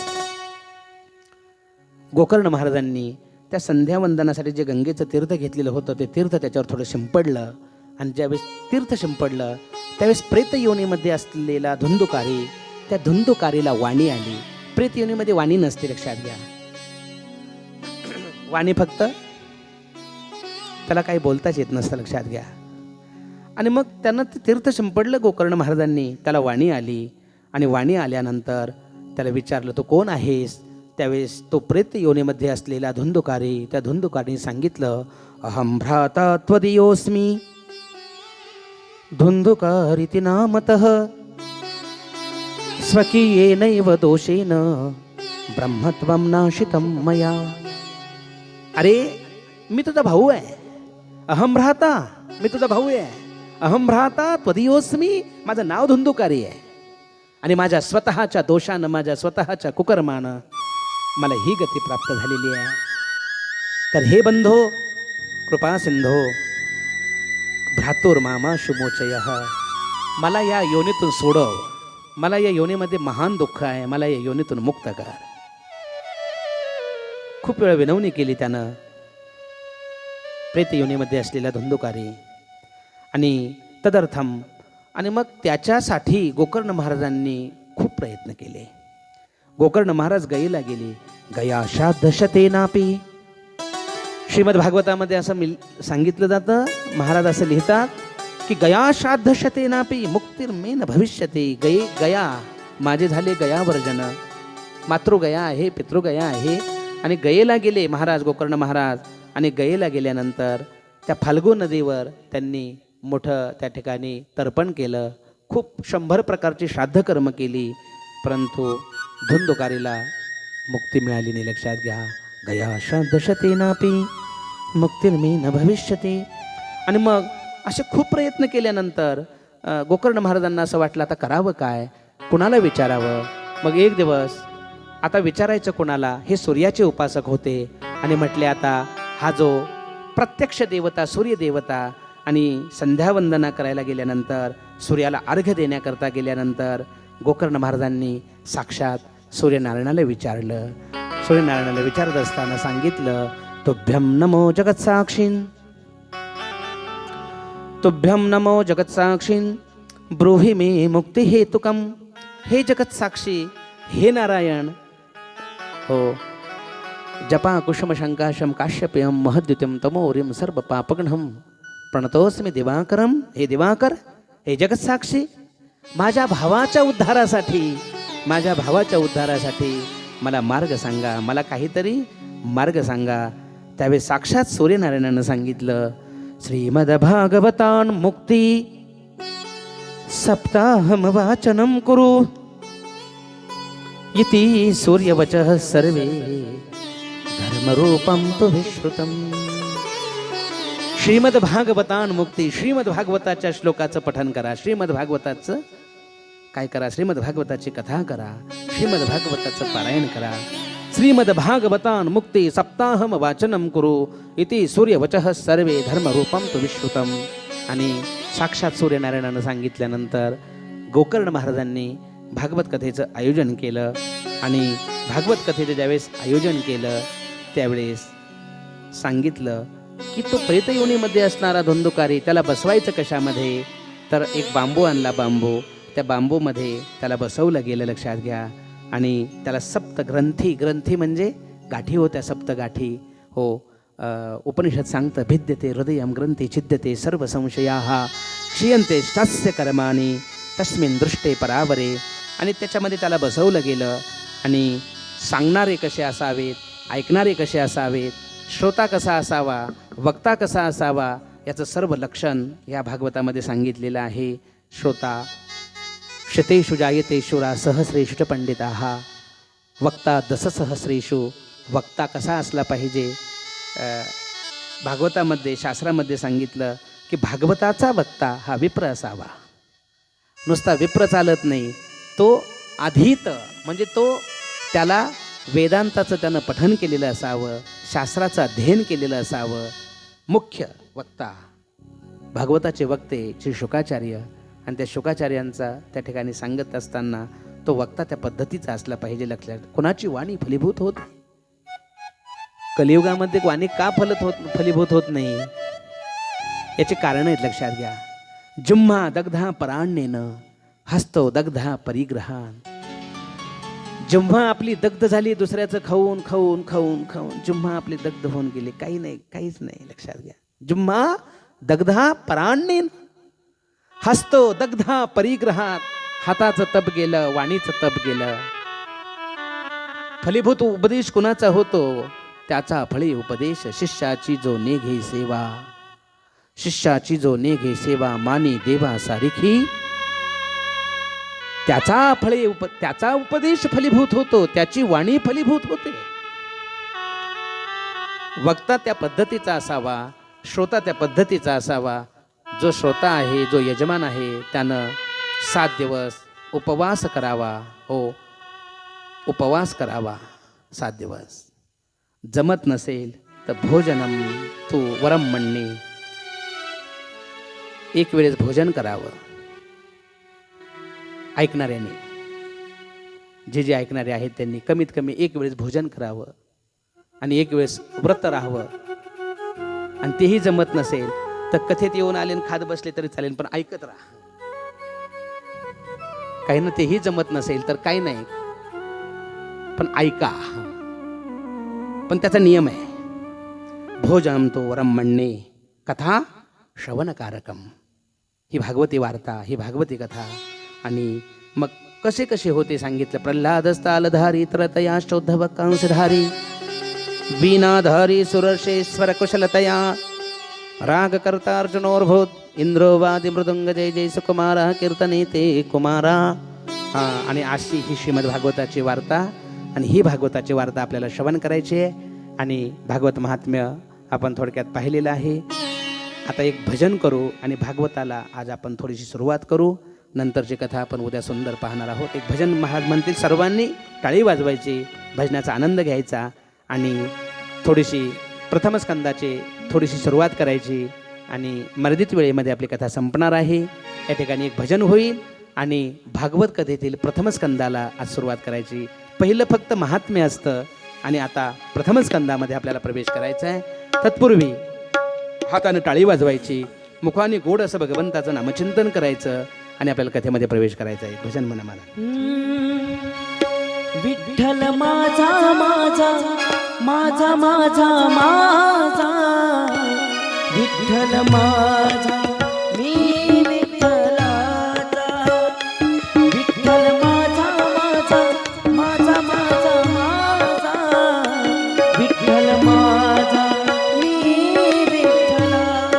गोकर्ण महाराजांनी त्या संध्यावंदनासाठी जे गंगेचं तीर्थ घेतलेलं होतं ते तीर्थ त्याच्यावर थोडं शिंपडलं. आणि ज्यावेळेस तीर्थ शिंपडलं त्यावेळेस प्रेत योनीमध्ये असलेला धुंदुकारी, त्या धुंदुकारीला वाणी आली. प्रेत योनीमध्ये वाणी नसते, लक्षात घ्या. वाणी फक्त त्याला काही बोलताच येत नसतं, लक्षात घ्या. आणि मग त्यांना ते तीर्थ शिंपडलं गोकर्ण महाराजांनी, त्याला वाणी आली. आणि वाणी आल्यानंतर त्याला विचारलं, तो कोण आहेस? त्यावेळेस तो प्रेत योनीमध्ये असलेला धुंदुकारी, त्या धुंदुकारीने सांगितलं, अहं भ्राता त्वदीयोस्मी धुंदुकारिति नामतः स्वकीयेनैव दोषेन ब्रह्मत्वं नाशितं मया. अरे मी तुझा भाऊ आहे, अहं भ्राता, मी तुझा भाऊ आहे. अहं भ्राता त्वदीयोस्मी, माझं नाव धुंदुकारी आहे. आणि माझ्या स्वतःच्या दोषानं, माझ्या स्वतःच्या कुकर्मानं मला ही गती प्राप्त झालेली आहे. तर हे बंधो कृपा सिंधो भ्रातुर्मामा शुमोचयः, मला या योनीतून सोडव. मला या योनीमध्ये महान दुःख आहे, मला या योनीतून मुक्त कर. खूप वेळ विनवणी केली त्यानं प्रेत योनीमध्ये असलेल्या धुंदुकारी आणि तदर्थम. आणि मग त्याच्यासाठी गोकर्ण महाराजांनी खूप प्रयत्न केले. गोकर्ण महाराज गयेला गेले. गया श्राद्धशते नापी. श्रीमद भागवतामध्ये असं सांगितलं जातं, महाराज असं लिहितात की गया श्राद्धशते नापी मुक्तिर्मेन भविष्यते. गया माझे झाले गया वर्जन. मातृगया आहे, पितृगया आहे. आणि गयेला गेले महाराज, गोकर्ण महाराज. आणि गयेला गेल्यानंतर त्या फाल्गू नदीवर त्यांनी मोठं त्या ठिकाणी तर्पण केलं. खूप 100 प्रकारची श्राद्ध कर्म केली, परंतु धुंदुकारीला मुक्ती मिळाली नाही. लक्षात घ्या. गया श्राद्धशते नापी मुक्तिर्मेन भविष्यते. आणि मग असे खूप प्रयत्न केल्यानंतर गोकर्ण महाराजांना असं वाटलं आता करावं काय, कुणाला विचारावं. मग एक दिवस आता विचारायचं कोणाला, हे सूर्याचे उपासक होते. आणि म्हटले आता हा जो प्रत्यक्ष देवता सूर्यदेवता, आणि संध्यावंदना करायला गेल्यानंतर सूर्याला अर्घ्य देण्याकरता गेल्यानंतर गोकर्ण महाराजांनी साक्षात सूर्यनारायणाला विचारलं. सूर्यनारायणाला विचारत असताना सांगितलं, तुभ्यं नमो जगत्साक्षीन्, तुभ्यं नमो जगत्साक्षीन् ब्रूहि मे मुक्ती हेतुकम. हे जगत्साक्षी, हे नारायण, हो, जपा कुसुम शंकाशम काश्यपेयम महद्युतिम तमोरिम सर्व पापग्नहम प्रणतोस्मी दिवाकरम. हे दिवाकर, हे जगत्साक्षी, माझ्या भावाच्या उद्धारासाठी, माझ्या भावाच्या उद्धारासाठी मला मार्ग सांगा, मला काहीतरी मार्ग सांगा. त्यावेळी साक्षात सूर्यनारायणानं सांगितलं, श्रीमद भागवतान मुक्ती सप्ताहम वाचनम कुरु इति सूर्यवचः सर्वे धर्मरूपम तु विश्रुतम. श्रीमद भागवतान मुक्ती, श्रीमद भागवताच्या श्लोकाचं पठन करा, श्रीमद भागवताचं काय करा, श्रीमद भागवताची कथा करा, श्रीमद भागवताचं पारायण करा. श्रीमद भागवतान मुक्ती सप्ताहम वाचनम कुरु इति सूर्यवचः सर्वे धर्मरूपम तु विश्रुतम. आणि साक्षात सूर्यनारायणानं सांगितल्यानंतर गोकर्ण महाराजांनी भागवत कथेचं आयोजन केलं. आणि भागवत कथेचं ज्यावेळेस आयोजन केलं त्यावेळेस सांगितलं की तो प्रेतयोनीमध्ये असणारा धुंदुकारी त्याला बसवायचं कशामध्ये, तर एक बांबू आणला, बांबू, त्या बांबूमध्ये त्याला बसवलं गेलं. लक्षात घ्या. आणि त्याला सप्त ग्रंथी, ग्रंथी म्हणजे गाठी होत्या, सप्त गाठी. हो, उपनिषद सांगतं, भिद्यते हृदयम ग्रंथी छिद्यते सर्व संशयाः क्षीयन्ते शास्य कर्माणि तस्मिन् दृष्टे परावरे. आणि त्याच्यामध्ये त्याला बसवलं गेलं. आणि सांगणारे कसे असावेत, ऐकणारे कसे असावेत, श्रोता कसा असावा, वक्ता कसा असावा, याचं सर्व लक्षण या भागवतामध्ये सांगितलेलं आहे. श्रोता शतेषु जायते शूरा सहस्रेषु च पंडिताः. वक्ता दशसहस्रेषु. वक्ता कसा असला पाहिजे, भागवतामध्ये शास्त्रामध्ये सांगितलं की भागवताचा वक्ता हा विप्र असावा. नुसता विप्र चालत नाही, तो अधीत म्हणजे तो त्याला वेदांताचं त्यानं पठन केलेलं असावं, शास्त्राचं अध्ययन केलेलं असावं. मुख्य वक्ता भागवताचे वक्ते श्री शुकाचार्य. आणि त्या शुकाचार्यांचा त्या ठिकाणी सांगत असताना तो वक्ता त्या पद्धतीचा असला पाहिजे. लक्षात, कोणाची वाणी फलीभूत होत, कलियुगामध्ये वाणी का फलीभूत होत नाही, याचे कारण आहेत. लक्षात घ्या. जुम्हा दग्धा पराण्येनं हस्तो दग्धा परिग्रहान. जेव्हा आपली दग्ध झाली दुसऱ्याचं खाऊन खाऊन खाऊन खाऊन, जुम्हा आपली दग्ध होऊन गेली, काही नाही, काहीच नाही. लक्षात घ्या. जुम्हा दग्धा पराण्येन हस्तो दग्धा परिग्रहात. हाताचं तप गेलं, वाणीचं तप गेलं. फलीभूत उपदेश कुणाचा होतो, त्याचा फळी उपदेश. शिष्याची जो नेघे सेवा, शिष्याची जो नेघे सेवा मानी देवा सारिखी. त्याचा उपदेश फलीभूत होतो, त्याची वाणी फलीभूत होते. वक्ता त्या पद्धतीचा असावा, श्रोता त्या पद्धतीचा असावा. जो श्रोता आहे, जो यजमान आहे, त्यानं 7 दिवस उपवास करावा. हो, उपवास करावा 7 दिवस. जमत नसेल तर भोजनम तू वरम म्हणणे, एक वेळेस भोजन करावं ऐकणाऱ्याने. जे जे ऐकणारे आहेत त्यांनी कमीत कमी एक वेळेस भोजन करावं आणि एक वेळेस व्रत राहावं. आणि तेही जमत नसेल तर कथेत येऊन आले आणि खात बसले तरी चालेल, पण ऐकत राहा. काही ना तेही जमत नसेल तर काही नाही, पण ऐका. पण त्याचा नियम आहे, भोजन तो वरम म्हणणे कथा श्रवणकारकम. ही भागवती वार्ता, ही भागवती कथा. आणि मग कसे कसे होते सांगितलं. प्रल्हादस्तालधारी तरतया शोद्धव कंसधारी वीणाधारी सुरर्षेश्वर कुशलतया राग करता अर्जुनोर्भूत इंद्रो वादी मृदुंग जय जय सुकुमारा कीर्तने ते कुमारा. आणि अशी ही श्रीमद भागवताची वार्ता. आणि ही भागवताची वार्ता आपल्याला श्रवण करायची आहे. आणि भागवत महात्म्य आपण थोडक्यात पाहिलेलं आहे. आता एक भजन करू आणि भागवताला आज आपण थोडीशी सुरुवात करू. नंतरची कथा आपण उद्या सुंदर पाहणार आहोत. एक भजन महाराज म्हणतील सर्वांनी टाळी वाजवायची, भजनाचा आनंद घ्यायचा आणि थोडीशी प्रथम स्कंदाची थोडीशी सुरुवात करायची. आणि मर्यादित वेळेमध्ये आपली कथा संपणार आहे. या ठिकाणी एक भजन होईल आणि भागवत कथेतील प्रथम स्कंदाला आज सुरुवात करायची. पहिलं फक्त महात्म्य असतं आणि आता प्रथम स्कंदामध्ये आपल्याला प्रवेश करायचा आहे. तत्पूर्वी हाताने टाळी वाजवायची, मुखाने गोड असं भगवंताचं नामचिंतन करायचं आणि आपल्याला कथेमध्ये प्रवेश करायचा आहे. भजन म्हणा मला. विठ्ठल माझा माझा माझा माझा माझा विठ्ठल माझा मी विठ्ठलाचा. विठ्ठल माझा माझा माझा माझा माझा विठ्ठल माझा मी विठ्ठलाचा.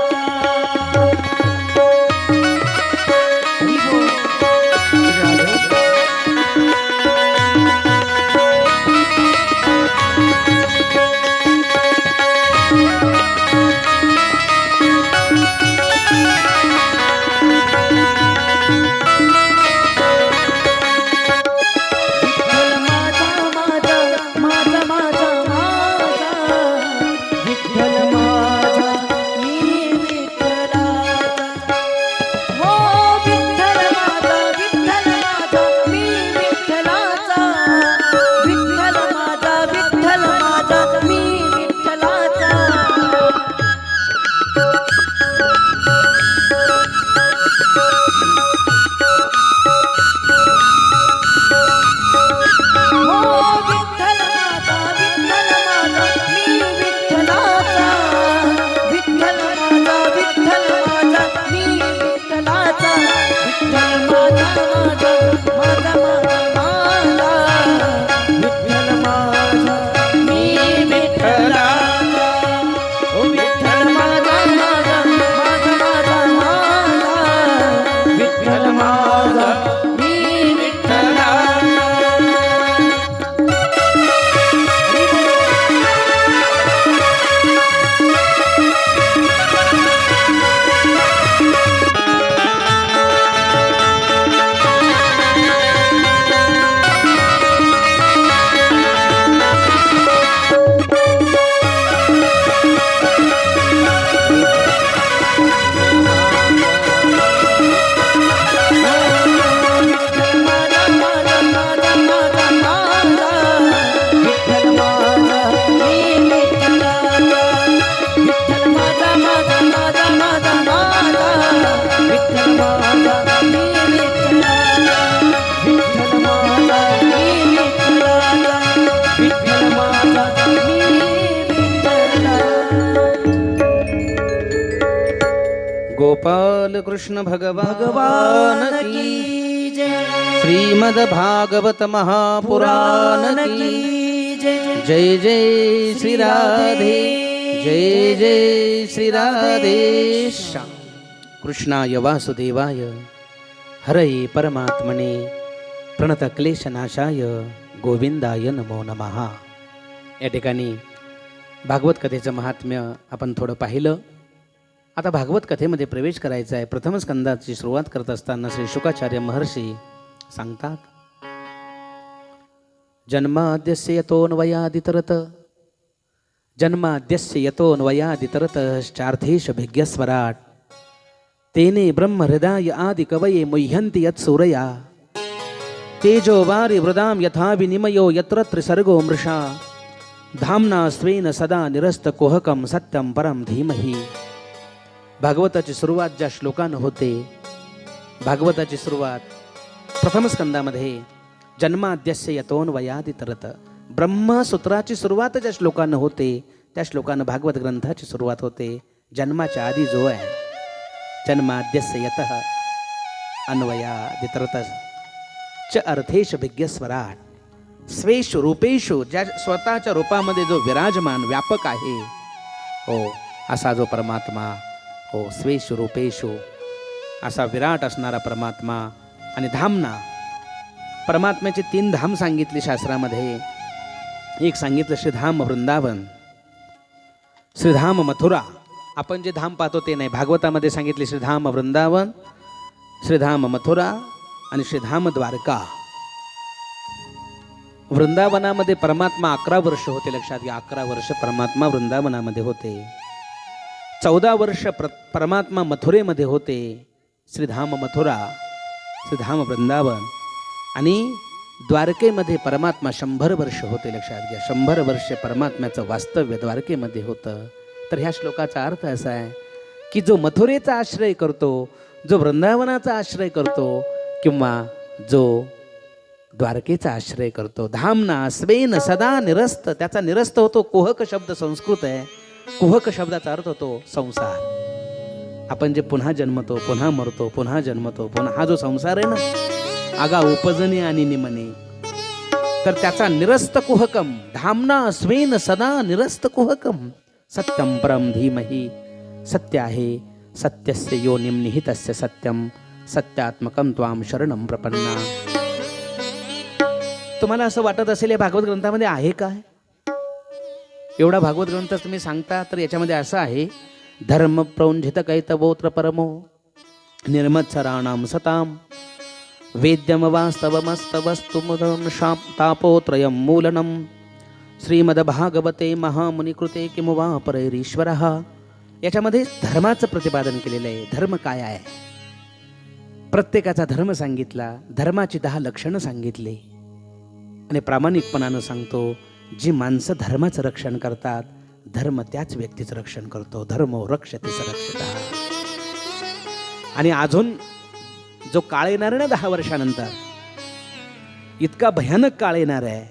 गोपाल कृष्ण भगवान की जय. श्रीमद भागवत महापुराण की जय जय श्री राधे जय जय श्री राधे. कृष्णाय वासुदेवाय हरये परमात्मने प्रणतक्लेशनाशाय गोविंदाय नमो नमः. या ठिकाणी भागवत कथेचं महात्म्य आपण थोडं पाहिलं. आता भागवत कथेमध्ये प्रवेश करायचा आहे. प्रथम स्कंदाची सुरुवात करत असताना श्री शुकाचार्य महर्षी सांगतात, जन्माद्यस्य यतोऽन्वयादितरत जन्माद्यस्य यतोऽन्वयादितरत चार्थेश भिज्ञस्वराट तेने ब्रह्म हृदय आदि कवये मुह्यन्ति यत्सूरया तेजो वारि वृदाम यथा विनिमयो यत्र त्रिसर्गो मृषा धामना स्वेन सदा निरस्त कुहकम सत्यम परम धीमहि. भागवताची सुरुवात ज्या श्लोकानं होते, भागवताची सुरुवात प्रथम स्कंदामध्ये जन्माद्यस्य यतोन्वयादितरत, ब्रह्मसूत्राची सुरुवात ज्या श्लोकानं होते त्या श्लोकानं भागवत ग्रंथाची सुरुवात होते. जन्माच्या आधी जो आहे, जन्माद्यस्य यतः अन्वयादितरत च अर्थेश विज्ञस्वराट, स्वेषु रूपेषु, ज्या स्वतःच्या रूपामध्ये जो विराजमान व्यापक आहे, हो असा जो परमात्मा, हो स्वेषु रूपेषु असा विराट असणारा परमात्मा. आणि धामना, परमात्म्याचे 3 धाम सांगितले शास्त्रामध्ये. एक सांगितलं श्रीधाम वृंदावन, श्रीधाम मथुरा. आपण जे धाम पाहतो ते नाही, भागवतामध्ये सांगितले श्रीधाम वृंदावन, श्रीधाम मथुरा आणि श्रीधाम द्वारका. वृंदावनामध्ये परमात्मा 11 वर्ष होते, लक्षात घ्या. 11 वर्ष परमात्मा वृंदावनामध्ये होते. 14 वर्ष परमात्मा मथुरेमध्ये होते. श्रीधाम मथुरा, श्रीधाम वृंदावन. आणि द्वारकेमध्ये परमात्मा 100 वर्ष होते, लक्षात घ्या. 100 वर्ष परमात्म्याचं वास्तव्य द्वारकेमध्ये होतं. तर ह्या श्लोकाचा अर्थ असा आहे की जो मथुरेचा आश्रय करतो, जो वृंदावनाचा आश्रय करतो, किंवा जो द्वारकेचा आश्रय करतो, धामना स्वेन सदा निरस्त, त्याचा निरस्त होतो. कुहक शब्द संस्कृत आहे. कुहक शब्दाचा अर्थ होतो संसार. आपण जे पुन्हा जन्मतो, पुन्हा मरतो, पुन्हा जन्मतो, पुन्हा, हा जो संसार आहे ना, आगा उपजने आणि निमने, तर त्याचा निरस्त कुहकम, धामना स्वेन सदा निरस्त कुहकम सत्यम परम धीमहि. सत्य आहे, सत्यस्य योनिम निहितस्य सत्यम, सत्यात्मकम त्वाम शरणम प्रपन्ना. तुम्हाला असं वाटत असेल या भागवत ग्रंथामध्ये आहे काय? एवढा भागवत ग्रंथ तुम्ही सांगता, तर याच्यामध्ये असं आहे, धर्म प्रौंझित कैतवोत्र परमो निर्मत्सराणाम सताम वेद्यम वास्तवमस्तवस्तुमुदं तापोत्रयं मूलनम श्रीमद्भागवते महामुनिकृते किमु वा परैरीश्वरः. याच्यामध्ये धर्माचं प्रतिपादन केलेलं आहे. धर्म काय आहे, प्रत्येकाचा धर्म सांगितला, धर्माची 10 लक्षणं सांगितली. आणि प्रामाणिकपणानं सांगतो, जी माणसं धर्माचं रक्षण करतात, धर्म त्याच व्यक्तीचं रक्षण करतो. धर्मो रक्षते सरक्षितः. आणि अजून जो काळ येणार आहे ना 10 वर्षानंतर, इतका भयानक काळ येणार आहे,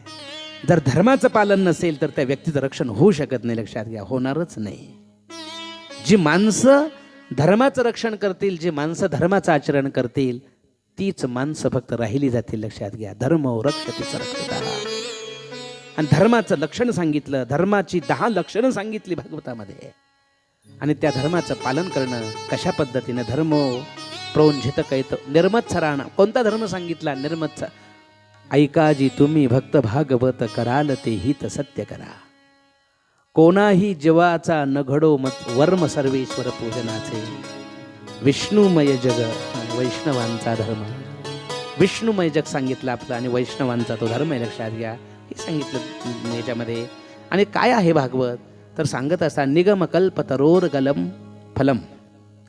जर धर्माचं पालन नसेल तर त्या व्यक्तीचं रक्षण होऊ शकत नाही. लक्षात घ्या, होणारच नाही. जी माणसं धर्माचं रक्षण करतील, जी माणसं धर्माचं आचरण करतील, तीच माणसं फक्त राहिली जातील. लक्षात घ्या, धर्म रक्षते सरक्षितः. आणि धर्माचं लक्षण सांगितलं, धर्माची 10 लक्षणं सांगितली भागवतामध्ये. आणि त्या धर्माचं पालन करणं कशा पद्धतीने, धर्म प्रोंझित कैत निर्मत्सराणा. कोणता धर्म सांगितला? निर्मत्सर. ऐकाजी तुम्ही भक्त भागवत, कराल ते हित सत्य करा. कोणाही जीवाचा न घडो वर्म सर्वेश्वर पूजनाचे. विष्णुमय जग, वैष्णवांचा धर्म. विष्णुमय जग सांगितलं आपलं, आणि वैष्णवांचा तो धर्म आहे. लक्षात घ्या, हे सांगितलं याच्यामध्ये. आणि काय आहे भागवत, तर सांगत असा, निगम कल्प तरोर गलम फलम.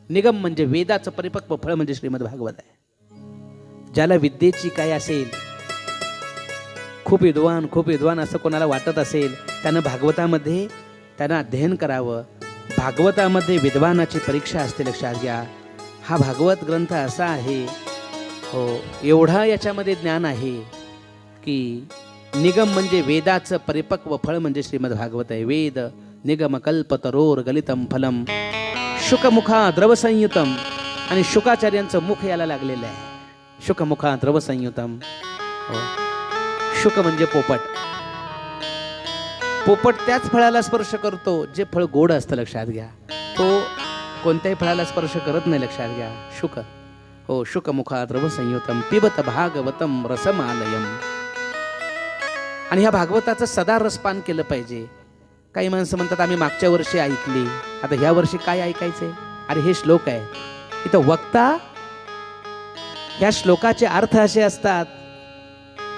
निगम म्हणजे वेदाचं परिपक्व फळ म्हणजे श्रीमद भागवत आहे. ज्याला विद्येची काय असेल, खूप विद्वान असं कोणाला वाटत असेल, त्यानं भागवतामध्ये त्यानं अध्ययन करावं. भागवतामध्ये विद्वानाची परीक्षा असते. लक्षात घ्या, हा भागवत ग्रंथ असा आहे, हो एवढा याच्यामध्ये ज्ञान आहे की निगम म्हणजे वेदाचं परिपक्व फळ म्हणजे श्रीमद भागवत आहे. वेद निगम कल्प तरोर गलितम फलम शुकमुखा द्रवसंयुतम. आणि शुकाचार्यांचं मुख याला लागलेलं आहे. शुकमुखा द्रवसंयुतम. हो, शुक म्हणजे पोपट. पोपट त्याच फळाला स्पर्श करतो जे फळ गोड असतं. लक्षात घ्या, तो कोणत्याही फळाला स्पर्श करत नाही. लक्षात घ्या, शुक. हो, शुकमुखा द्रवसंयुतम पिबत भागवतम रसमालयम. आणि ह्या भागवताचं सदा रसपान केलं पाहिजे. काही माणसं म्हणतात आम्ही मागच्या वर्षी ऐकली, आता ह्या वर्षी काय ऐकायचंय? अरे हे श्लोक आहे, इथं वक्ता ह्या श्लोकाचे अर्थ असे असतात.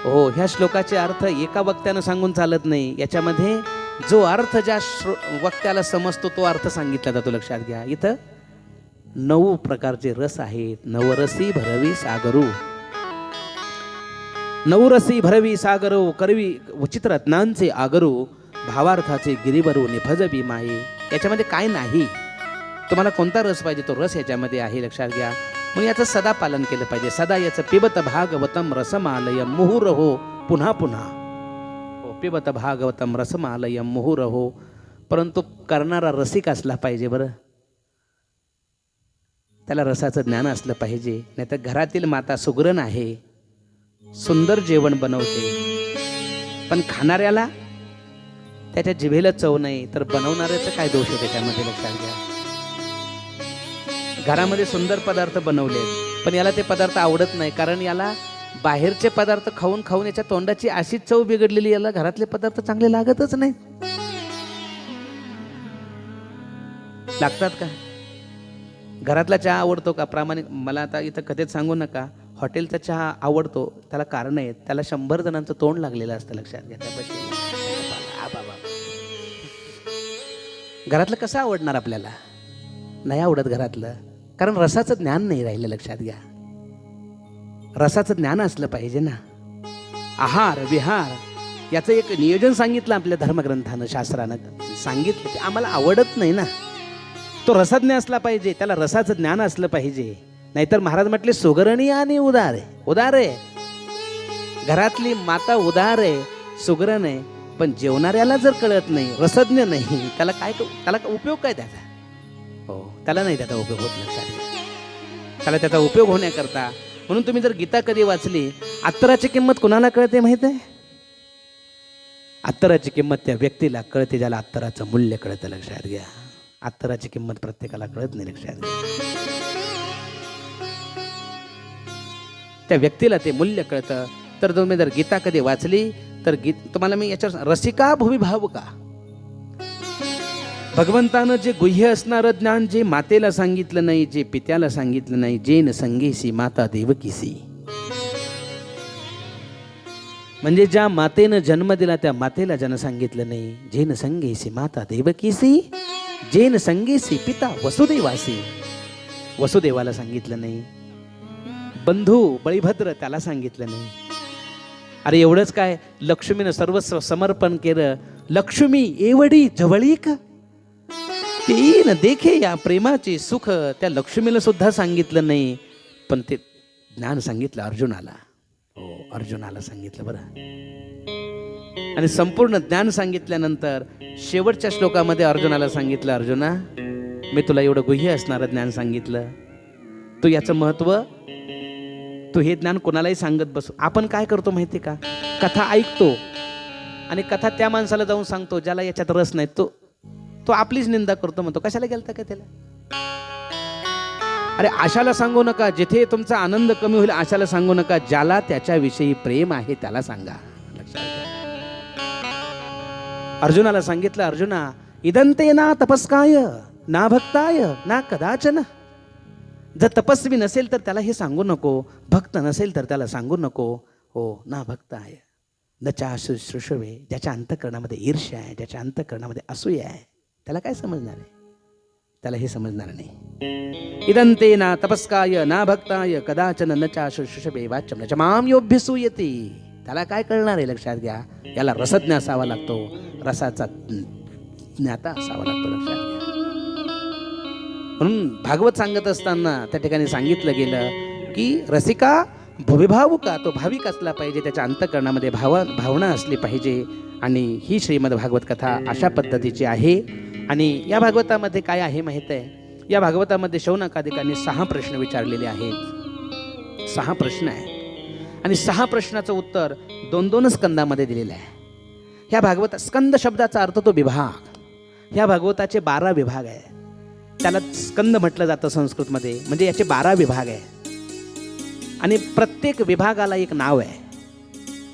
हो, ह्या श्लोकाचे अर्थ एका वक्त्यानं सांगून चालत नाही. याच्यामध्ये जो अर्थ ज्या वक्त्याला समजतो तो अर्थ सांगितला जातो. लक्षात घ्या, इथं 9 प्रकारचे रस आहेत. नवरसी भरवी सागरू. नवरसी भरवी सागरो करवी उचित रत्नांचे आगरो भावार्थाचे गिरीवरू निभजबी माये. याच्यामध्ये काय नाही, तुम्हाला कोणता रस पाहिजे तो रस याच्यामध्ये आहे, लक्षात घ्या. म्हणून याचं सदा पालन केलं पाहिजे. सदा याचं पिबत भागवतम रसमालय मुहुरहो पुन्हा पुन्हा. हो, पिबत भागवतम रसमालय मुहुरहो. परंतु करणारा रसिक असला पाहिजे बरं, त्याला रसाचं ज्ञान असलं पाहिजे. नाही तर घरातील माता सुगरण आहे, सुंदर जेवण बनवते, पण खाणाऱ्याला त्याच्या जिभेला चव नाही, तर बनवणाऱ्याचं काय दोष आहे त्याच्यामध्ये, लक्षात घ्या. घरामध्ये सुंदर पदार्थ बनवले पण याला ते पदार्थ आवडत नाही, कारण याला बाहेरचे पदार्थ खाऊन खाऊन याच्या तोंडाची अशी चव बिघडलेली, याला घरातले पदार्थ चांगले लागतच नाही. लागतात का? घरातला चहा आवडतो का? प्रामाणिक मला आता इथं कथेत सांगू नका, हॉटेलचा चहा आवडतो, त्याला कारण आहे, त्याला 100 जणांचं तोंड लागलेलं असतं, लक्षात घ्या. घरातलं कसं आवडणार आपल्याला? नाही आवडत घरातलं, कारण रसाचं ज्ञान नाही राहिलं, लक्षात घ्या. रसाचं ज्ञान असलं पाहिजे ना. आहार विहार याचं एक नियोजन सांगितलं आपल्या धर्मग्रंथानं, शास्त्रानं सांगितलं, ते आम्हाला आवडत नाही ना. तो रसज्ञ असला पाहिजे, त्याला रसाचं ज्ञान असलं पाहिजे. नाहीतर महाराज म्हटले सुगरणी आणि उदार आहे. उदार आहे, घरातली माता उदार आहे, सुगरण आहे, पण जेवणाऱ्याला जर कळत नाही, रसज्ञ नाही, त्याला काय, त्याला उपयोग काय त्याचा? हो, त्याला नाही त्याचा उपयोग होत, लक्षात घ्या. त्याला त्याचा उपयोग होण्याकरता, म्हणून तुम्ही जर गीता कधी वाचली, अत्तराची किंमत कोणाला कळते माहित आहे? अत्तराची किंमत त्या व्यक्तीला कळते ज्याला अत्तराचं मूल्य कळतं, लक्षात घ्या. अत्तराची किंमत प्रत्येकाला कळत नाही, लक्षात घ्या. त्या व्यक्तीला ते मूल्य कळतं. तर तुम्ही जर गीता कधी वाचली तर तुम्हाला मी याच्यावर रसिका भुवी भावुका, भगवंतानं जे गुह्य असणारं ज्ञान जे मातेला सांगितलं नाही, जे पित्याला सांगितलं नाही, जेन संगेसी माता देवकीसी, म्हणजे ज्या मातेनं जन्म दिला त्या मातेला ज्यानं सांगितलं नाही, जेन संगेसी माता देवकीसी जेन संगेसी पिता वसुदेवासी, वसुदेवाला सांगितलं नाही. बंधू बळीभद्र त्याला सांगितलं नाही. अरे एवढंच काय, लक्ष्मीनं सर्वस्व समर्पण केलं. लक्ष्मी एवढी जवळीक तीन देखे या प्रेमाचे सुख, त्या लक्ष्मीला सुद्धा सांगितलं नाही, पण ते ज्ञान सांगितलं अर्जुनाला. हो, अर्जुनाला सांगितलं बरं. आणि संपूर्ण ज्ञान सांगितल्यानंतर शेवटच्या श्लोकामध्ये अर्जुनाला सांगितलं, अर्जुना मी तुला एवढं गुह्य असणारं ज्ञान सांगितलं, तू याचं महत्व, तू हे ज्ञान कोणालाही सांगत बसू. आपण काय करतो माहिती का, कथा ऐकतो आणि कथा त्या माणसाला जाऊन सांगतो ज्याला याच्यात रस नाही, तो आपलीच निंदा करतो, म्हणतो कशाला गेलता का त्याला. अरे आशाला सांगू नका, जिथे तुमचा आनंद कमी होईल आशाला सांगू नका, ज्याला त्याच्याविषयी प्रेम आहे त्याला सांगा, लक्षात घ्या. अर्जुनाला सांगितलं, अर्जुना इदंते ना तपस्काय ना भक्ताय ना कदाचन. जर तपस्वी नसेल तर त्याला हे सांगू नको, भक्त नसेल तर त्याला सांगू नको. हो, ना भक्त आहे न चा शुश्रूषवे, ज्याच्या अंतःकरणामध्ये ईर्ष्या आहे, ज्याच्या अंतःकरणामध्ये असूया आहे, त्याला काय समजणार आहे? त्याला हे समजणार नाही. इदंते ना तपस्काय ना भक्ताय कदाचन न चा शुश्रूषवे वाच्यम न च माम योऽभ्यसूयते. त्याला काय कळणार आहे, लक्षात घ्या. याला रसज्ञ असावा लागतो, रसाचा ज्ञाता असावा लागतो, लक्षात घ्या. म्हणून भागवत सांगत असताना त्या ठिकाणी सांगितलं गेलं की रसिका भुविभावुका, तो भाविक असला पाहिजे, त्याच्या अंतःकरणामध्ये भावना असली पाहिजे. आणि ही श्रीमद भागवत कथा अशा पद्धतीची आहे. आणि या भागवतामध्ये काय आहे माहीत आहे, या भागवतामध्ये शौनकादिकांनी 6 प्रश्न विचारलेले आहेत. 6 प्रश्न आहे आणि 6 प्रश्नाचं उत्तर 2-2 स्कंदामध्ये दिलेलं आहे. ह्या भागवत, स्कंद शब्दाचा अर्थ तो विभाग. ह्या भागवताचे 12 विभाग आहे, त्याला स्कंद म्हटलं जातं संस्कृतमध्ये, म्हणजे याचे 12 विभाग आहे. आणि प्रत्येक विभागाला एक नाव आहे.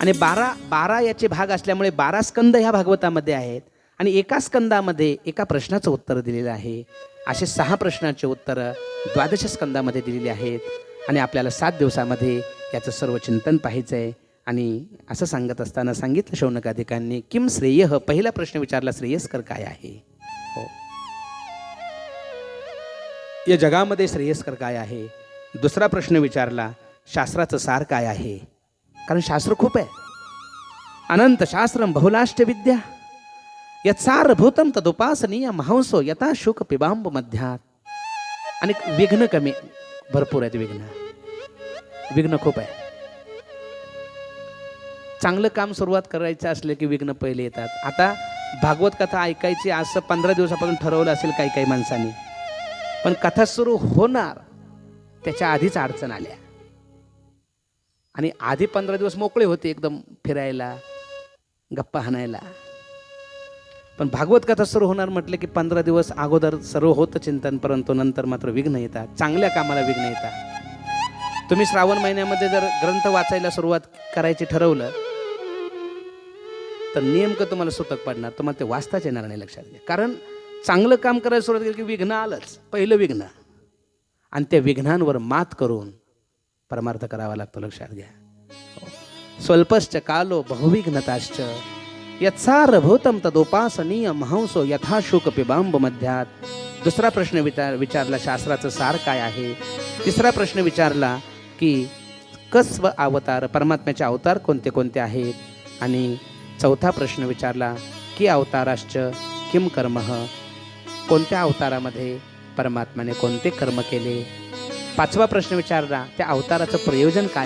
आणि 12 याचे भाग असल्यामुळे 12 स्कंद ह्या भागवतामध्ये आहेत. आणि एका स्कंदामध्ये एका प्रश्नाचं उत्तर दिलेलं आहे. असे 6 प्रश्नाचे उत्तरं 12 स्कंदामध्ये दिलेली आहेत. आणि आपल्याला 7 दिवसामध्ये याचं सर्व चिंतन पाहायचं आहे. आणि असं सांगत असताना सांगितलं शौनकादिकांनी, किम श्रेय, पहिला प्रश्न विचारला श्रेयस्कर काय आहे. हो, या जगामध्ये श्रेयस्कर काय आहे. दुसरा प्रश्न विचारला शास्त्राचं सार काय आहे. कारण शास्त्र खूप आहे. अनंत शास्त्रम बहुलाष्ट विद्या यत्सारभूतम तदुपासनीय महंसो यथा शुक पिबांब मध्यात. आणि विघ्न कमी भरपूर आहेत. विघ्न खूप आहे. चांगलं काम सुरुवात करायचं असलं की विघ्न पहिले येतात. आता भागवत कथा ऐकायची असं 15 दिवसापासून ठरवलं असेल काही काही माणसांनी, पण कथा सुरू होणार त्याच्या आधीच अडचण आल्या. आणि आधी 15 दिवस मोकळे होते एकदम फिरायला, गप्पा हाणायला. पण भागवत कथा सुरू होणार म्हटलं की 15 दिवस अगोदर सर्व होतं चिंतन, परंतु नंतर मात्र विघ्न येतात. चांगल्या कामाला विघ्न येतात. तुम्ही श्रावण महिन्यामध्ये जर ग्रंथ वाचायला सुरुवात करायची ठरवलं तर नेमकं तुम्हाला सुतक पडणार, तुम्हाला ते वाचताच येणार नाही. लक्षात घ्या. कारण चांगलं काम करायला सुरुवात केली की विघ्न आलंच, पहिलं विघ्न. आणि त्या विघ्नांवर मात करून परमार्थ करावा लागतो. लक्षात घ्या. स्वल्पश्च कालो बहुविघ्नताश्च यत्सारभूतम तदुपासनीय महंसो यथा शुक पिबांब मध्यात. दुसरा प्रश्न विचारला शास्त्राचं सार काय आहे. तिसरा प्रश्न विचारला की कस्व अवतार, परमात्म्याचे अवतार कोणते कोणते आहेत. आणि चौथा प्रश्न विचारला की अवताराश्च किम कर्मः, कोणत्या अवतारामध्ये परमात्म्याने कोणते कर्म केले. पाचवा प्रश्न विचारला त्या अवताराचं प्रयोजन काय